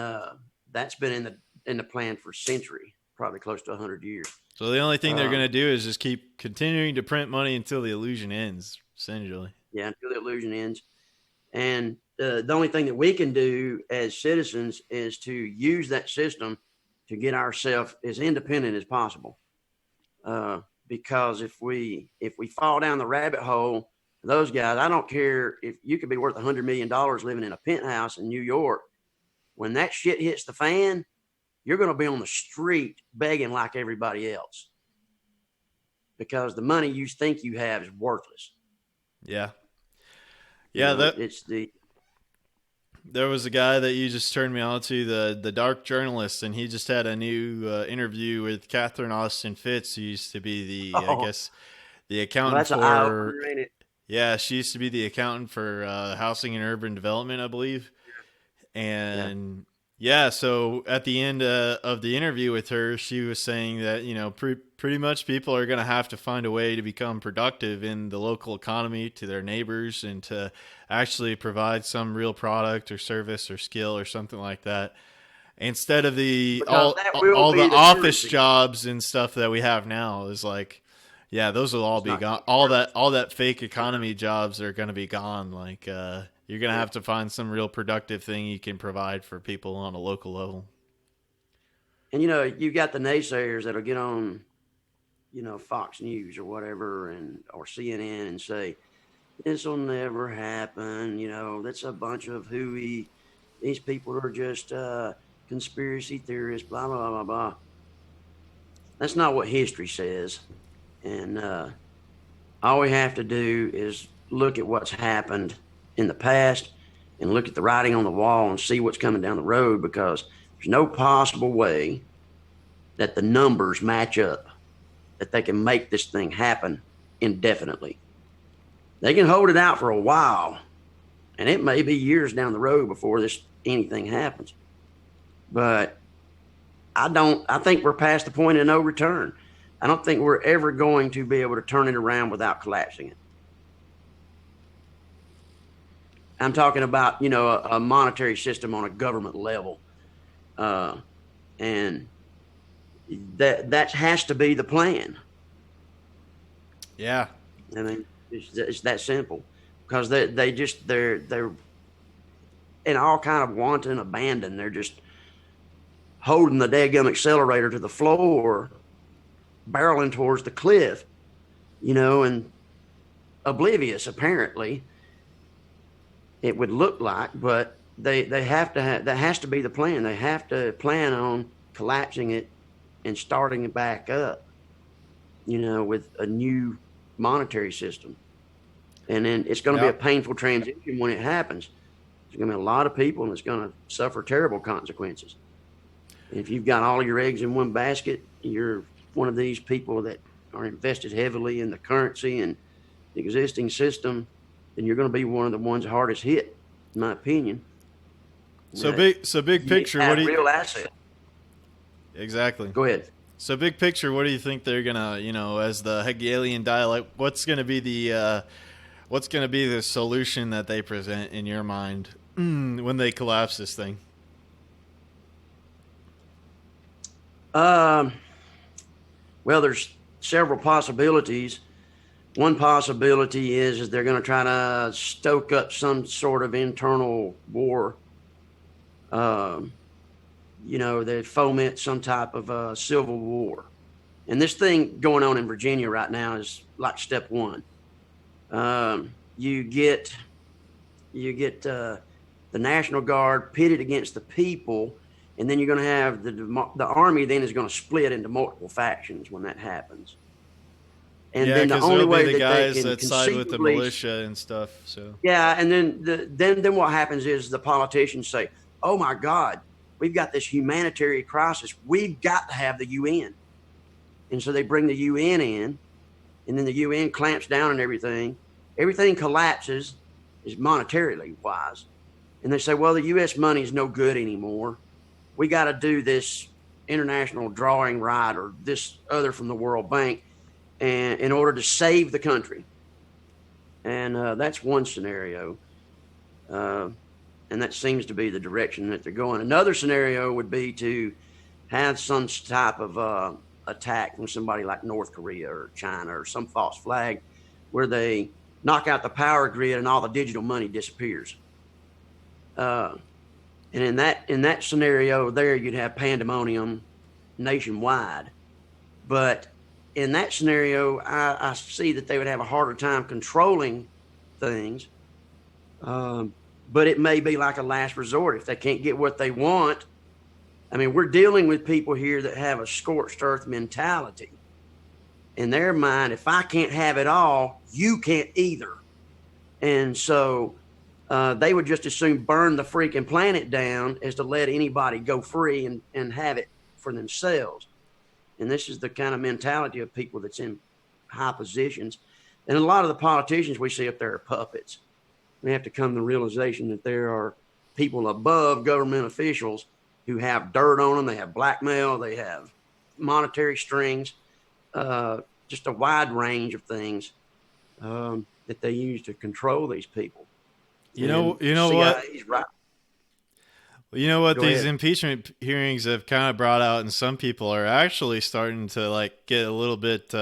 that's been in the plan for a century, probably close to 100 years. So the only thing they're going to do is just keep continuing to print money until the illusion ends, essentially. Yeah, until the illusion ends. And the only thing that we can do as citizens is to use that system to get ourselves as independent as possible. Because if we fall down the rabbit hole, those guys, I don't care if you could be worth $100 million living in a penthouse in New York. When that shit hits the fan, you're going to be on the street begging like everybody else, because the money you think you have is worthless. Yeah. Yeah. There was a guy that you just turned me on to, the dark journalist, and he just had a new interview with Catherine Austin Fitz, who used to be the accountant for. Yeah, she used to be the accountant for housing and urban development, I believe. And so at the end of the interview with her, she was saying that, pretty much people are going to have to find a way to become productive in the local economy to their neighbors, and to actually provide some real product or service or skill or something like that, instead of all the office jobs and stuff that we have now. Is like, Yeah, those will all be gone. All that fake economy jobs are going to be gone. Like you're going to have to find some real productive thing you can provide for people on a local level. And you got the naysayers that'll get on, Fox News or whatever, or CNN and say this will never happen. That's a bunch of hooey. These people are just conspiracy theorists. Blah blah blah blah blah. That's not what history says. And all we have to do is look at what's happened in the past and look at the writing on the wall and see what's coming down the road, because there's no possible way that the numbers match up, that they can make this thing happen indefinitely. They can hold it out for a while, and it may be years down the road before anything happens. But I think we're past the point of no return. I don't think we're ever going to be able to turn it around without collapsing it. I'm talking about, a monetary system on a government level. And that has to be the plan. Yeah. I mean, it's that simple, because they're in all kind of wanton abandon. They're just holding the daggum accelerator to the floor, barreling towards the cliff, and oblivious, apparently, it would look like. But they have to have, that has to be the plan. They have to plan on collapsing it and starting it back up, with a new monetary system. And then it's going to be a painful transition when it happens. There's going to be a lot of people, and it's going to suffer terrible consequences. And if you've got all your eggs in one basket, you're one of these people that are invested heavily in the currency and the existing system, then you're going to be one of the ones hardest hit, in my opinion. So big picture. What do you? Real asset. Exactly. Go ahead. So big picture, what do you think they're gonna, as the Hegelian dialect, what's gonna be the solution that they present in your mind when they collapse this thing? Well, there's several possibilities. One possibility is they're going to try to stoke up some sort of internal war. They foment some type of civil war. And this thing going on in Virginia right now is like step one. You get the National Guard pitted against the people, and then you're going to have the army. Then is going to split into multiple factions when that happens. And then the only way the guys they can that side with the militia and stuff. So and then what happens is the politicians say, "Oh my God, we've got this humanitarian crisis. We've got to have the UN." And so they bring the UN in, and then the UN clamps down on everything. Everything collapses, is monetarily wise. And they say, well, the U.S. money is no good anymore. We got to do this international drawing right or this other from the World Bank and in order to save the country. And that's one scenario. And that seems to be the direction that they're going. Another scenario would be to have some type of attack from somebody like North Korea or China or some false flag where they knock out the power grid and all the digital money disappears. And in that scenario there, you'd have pandemonium nationwide. But in that scenario, I see that they would have a harder time controlling things. But it may be like a last resort if they can't get what they want. I mean, we're dealing with people here that have a scorched earth mentality. In their mind, if I can't have it all, you can't either. And so they would just as soon burn the freaking planet down as to let anybody go free and have it for themselves. And this is the kind of mentality of people that's in high positions. And a lot of the politicians we see up there are puppets. We have to come to the realization that there are people above government officials who have dirt on them. They have blackmail. They have monetary strings, just a wide range of things that they use to control these people. You know what? Right. You know what? Go These ahead. impeachment hearings have kind of brought out, and some people are actually starting to like get a little bit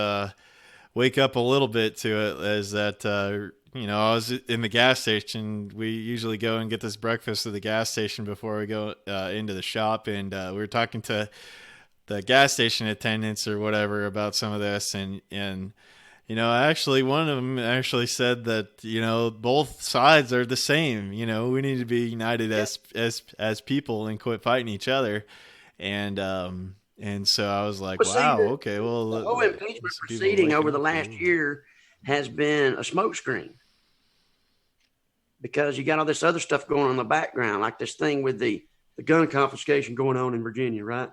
wake up a little bit to it is that, I was in the gas station. We usually go and get this breakfast at the gas station before we go into the shop. And we were talking to the gas station attendants or whatever about some of this. And actually one of them actually said that, both sides are the same. We need to be united as people and quit fighting each other. And so I was like, wow, okay, well, the whole impeachment proceeding over the last year has been a smokescreen, because you got all this other stuff going on in the background, like this thing with the gun confiscation going on in Virginia, right?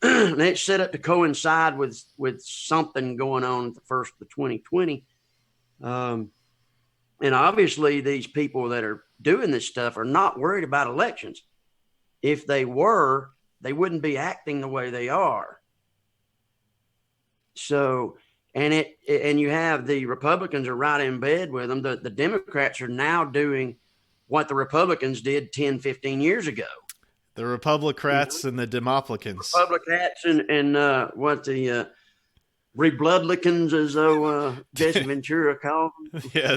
And it's set up to coincide with something going on at the first of 2020. And obviously these people that are doing this stuff are not worried about elections. If they were, they wouldn't be acting the way they are. So, and you have the Republicans are right in bed with them. The Democrats are now doing what the Republicans did 10, 15 years ago. The Republicrats and the Demoplicans. Republicans and what the Rebloodlicans, as though Jesse Ventura called them. Yeah,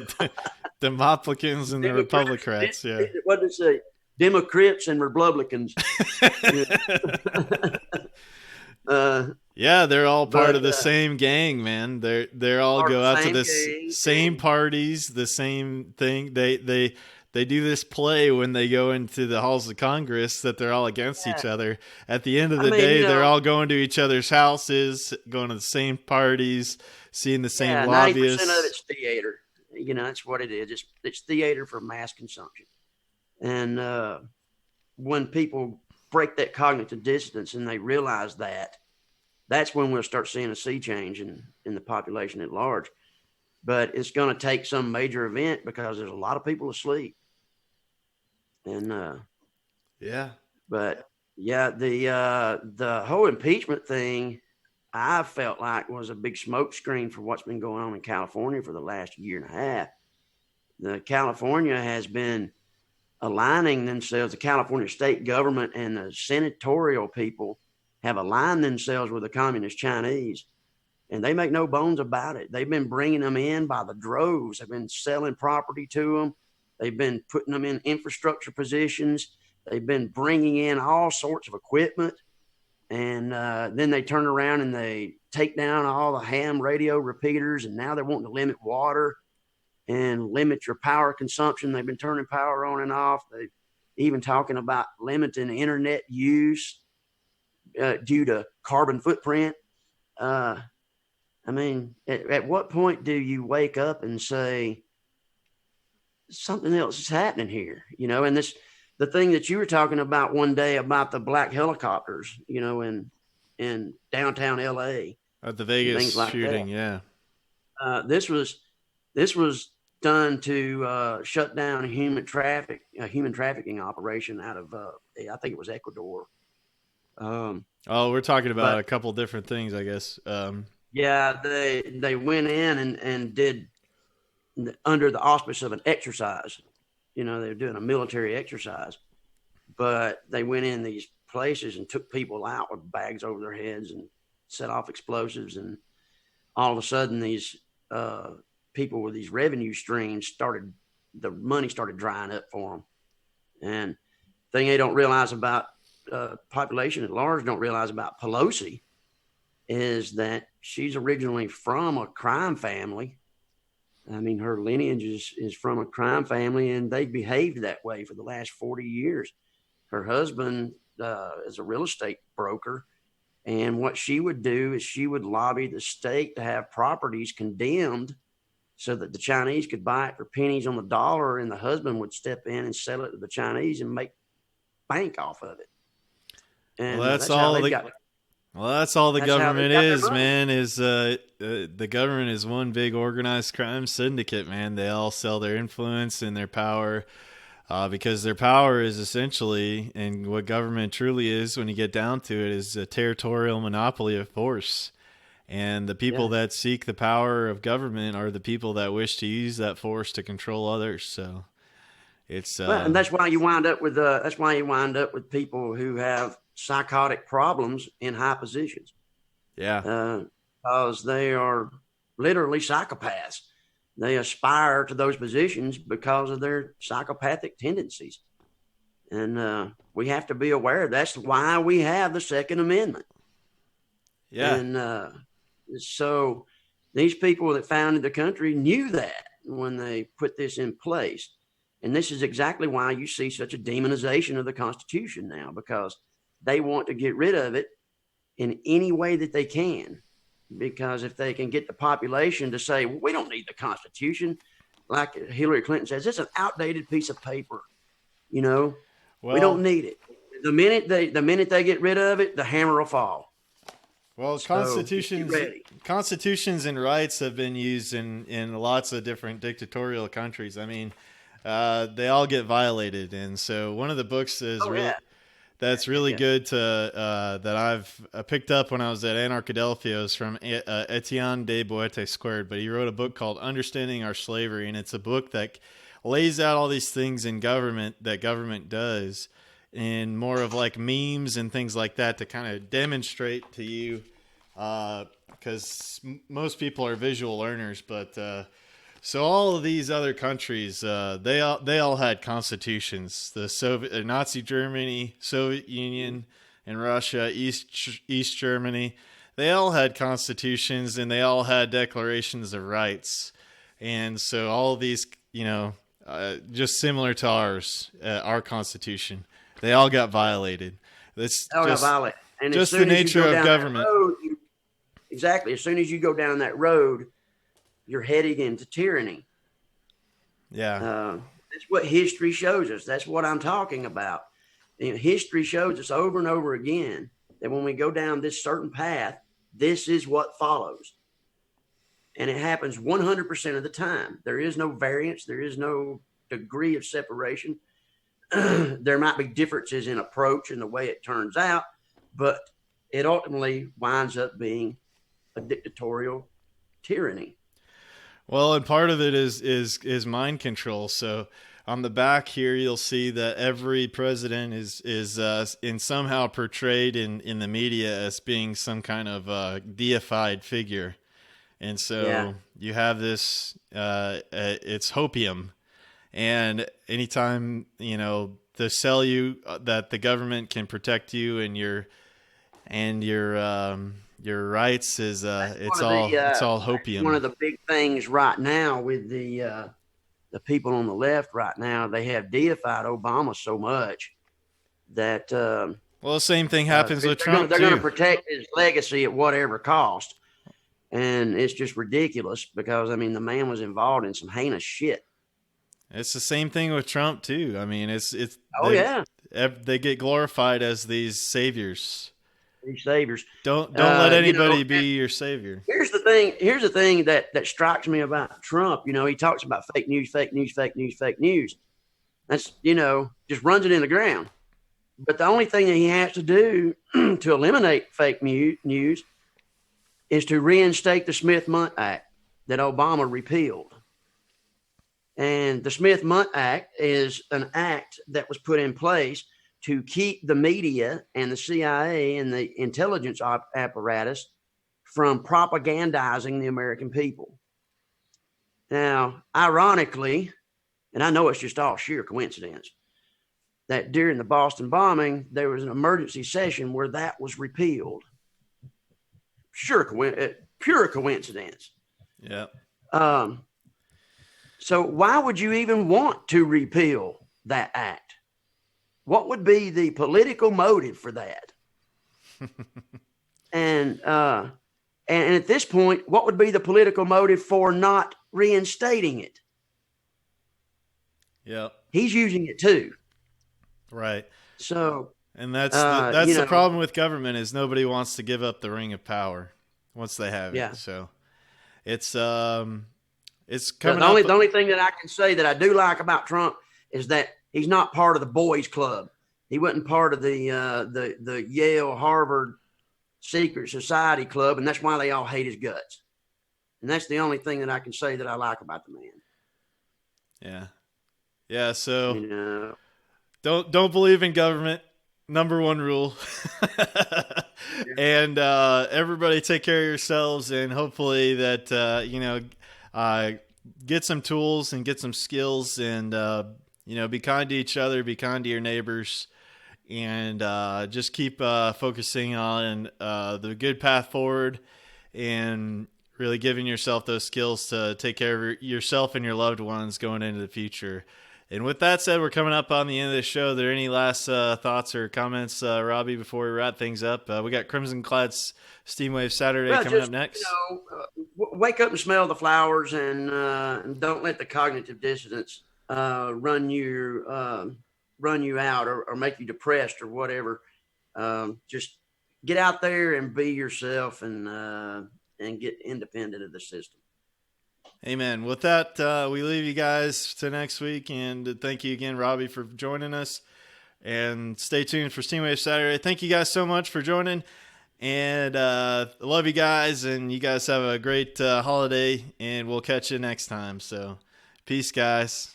Demoplicans and the Republicrats. Yeah. What did it say? Democrats and Republicans. Yeah, they're all part of the same gang, man. They're all go out to the same parties, the same thing. They do this play when they go into the halls of Congress that they're all against each other. At the end of the day, they're all going to each other's houses, going to the same parties, seeing the same lobbyists. 90% of it's theater. That's what it is. It's theater for mass consumption. And when people break that cognitive dissonance and they realize that, that's when we'll start seeing a sea change in the population at large. But it's going to take some major event, because there's a lot of people asleep. And the whole impeachment thing, I felt like was a big smokescreen for what's been going on in California for the last year and a half. California has been aligning themselves, the California state government and the senatorial people have aligned themselves with the communist Chinese, and they make no bones about it. They've been bringing them in by the droves. They've been selling property to them. They've been putting them in infrastructure positions. They've been bringing in all sorts of equipment, and then they turn around and they take down all the ham radio repeaters, and now they're wanting to limit water and limit your power consumption. They've been turning power on and off. They've even talking about limiting internet use due to carbon footprint. At what point do you wake up and say something else is happening here? And the thing that you were talking about one day about the black helicopters, in downtown LA at the Vegas like shooting. That. Yeah. This was done to shut down a human trafficking operation out of, I think it was Ecuador. We're talking about a couple different things, I guess. Yeah, they went in and did under the auspice of an exercise. They were doing a military exercise, but they went in these places and took people out with bags over their heads and set off explosives. And all of a sudden, these people with these revenue streams the money started drying up for them. And the thing they don't realize about population at large don't realize about Pelosi is that she's originally from a crime family. Her lineage is from a crime family, and they behaved that way for the last 40 years. Her husband is a real estate broker, and what she would do is she would lobby the state to have properties condemned so that the Chinese could buy it for pennies on the dollar, and the husband would step in and sell it to the Chinese and make bank off of it. And that's all the government is, man. Is the government is one big organized crime syndicate, man. They all sell their influence and their power, because their power is essentially, and what government truly is, when you get down to it, is a territorial monopoly of force. And the people that seek the power of government are the people that wish to use that force to control others. So it's and that's why you wind up with people who have psychotic problems in high positions. Yeah. Because they are literally psychopaths. They aspire to those positions because of their psychopathic tendencies. And we have to be aware. That's why we have the Second Amendment. Yeah. And so these people that founded the country knew that when they put this in place. And this is exactly why you see such a demonization of the Constitution now, because they want to get rid of it in any way that they can. Because if they can get the population to say, well, we don't need the Constitution, like Hillary Clinton says, it's an outdated piece of paper. You know, we don't need it. The minute they get rid of it, the hammer will fall. Well, constitutions and rights have been used in lots of different dictatorial countries. I mean, they all get violated. And so one of the books is that's really good that I've picked up when I was at Anarchadelphia from Etienne de Boete Squared. But he wrote a book called Understanding Our Slavery. And it's a book that lays out all these things in government that government does, and more of like memes and things like that to kind of demonstrate to you, because most people are visual learners. But so all of these other countries, they all had constitutions. The Nazi Germany, Soviet Union, and Russia, East Germany, they all had constitutions and they all had declarations of rights. And so all of these, just similar to our Constitution, they all got violated. That's And just the nature of government. Exactly. As soon as you go down that road, you're heading into tyranny. Yeah. That's what history shows us. That's what I'm talking about. History shows us over and over again that when we go down this certain path, this is what follows. And it happens 100% of the time. There is no variance. There is no degree of separation. There might be differences in approach and the way it turns out, but it ultimately winds up being a dictatorial tyranny. Well, and part of it is mind control. So on the back here, you'll see that every president is in somehow portrayed in the media as being some kind of deified figure. And so you have this, it's hopium. And anytime, to sell you that the government can protect you and your rights is, it's all hopium. One of the big things right now with the people on the left right now, they have deified Obama so much that, well, the same thing happens with Trump. They're going to protect his legacy at whatever cost. And it's just ridiculous because, the man was involved in some heinous shit. It's the same thing with Trump too. They get glorified as these saviors. These saviors. Don't let anybody be your savior. Here's the thing that strikes me about Trump. He talks about fake news. That's, just runs it in the ground. But the only thing that he has to do to eliminate fake news is to reinstate the Smith-Mundt Act that Obama repealed. And the Smith-Mundt Act is an act that was put in place to keep the media and the CIA and the intelligence apparatus from propagandizing the American people. Now, ironically, and I know it's just all sheer coincidence, that during the Boston bombing, there was an emergency session where that was repealed. Pure coincidence. Yeah. So why would you even want to repeal that act? What would be the political motive for that? And at this point, what would be the political motive for not reinstating it? Yeah. He's using it too. Right. So, and that's the problem with government is nobody wants to give up the ring of power once they have it. So it's coming. The only thing that I can say that I do like about Trump is that he's not part of the boys club. He wasn't part of the Yale Harvard secret society club, and that's why they all hate his guts. And that's the only thing that I can say that I like about the man. Yeah. Yeah. So don't believe in government. Number one rule. And everybody take care of yourselves, and hopefully that, get some tools and get some skills, and, be kind to each other, be kind to your neighbors, and just keep focusing on the good path forward, and really giving yourself those skills to take care of yourself and your loved ones going into the future. And with that said, we're coming up on the end of the show. Are there any last thoughts or comments, Robbie, before we wrap things up? We got Crimson Clad's Steamwave Saturday coming up next. Wake up and smell the flowers, and don't let the cognitive dissonance run you out or make you depressed or whatever. Just get out there and be yourself, and get independent of the system. Amen. With that, we leave you guys to next week, and thank you again, Robbie, for joining us, and stay tuned for Steamwave Saturday. Thank you guys so much for joining, and love you guys, and you guys have a great holiday, and we'll catch you next time. So peace, guys.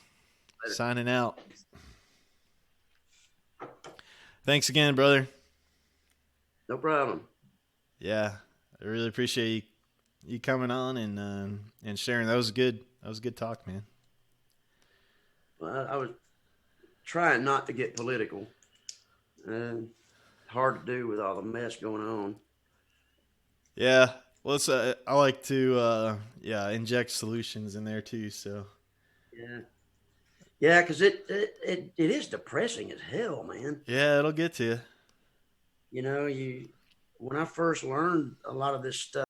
Later. Signing out. Thanks again, brother. No problem. Yeah, I really appreciate you coming on and sharing. That was good. That was a good talk, man. Well, I was trying not to get political. Hard to do with all the mess going on. Yeah. Well, it's, I like to inject solutions in there too. So. Yeah, because it is depressing as hell, man. Yeah, it'll get to you. When I first learned a lot of this stuff.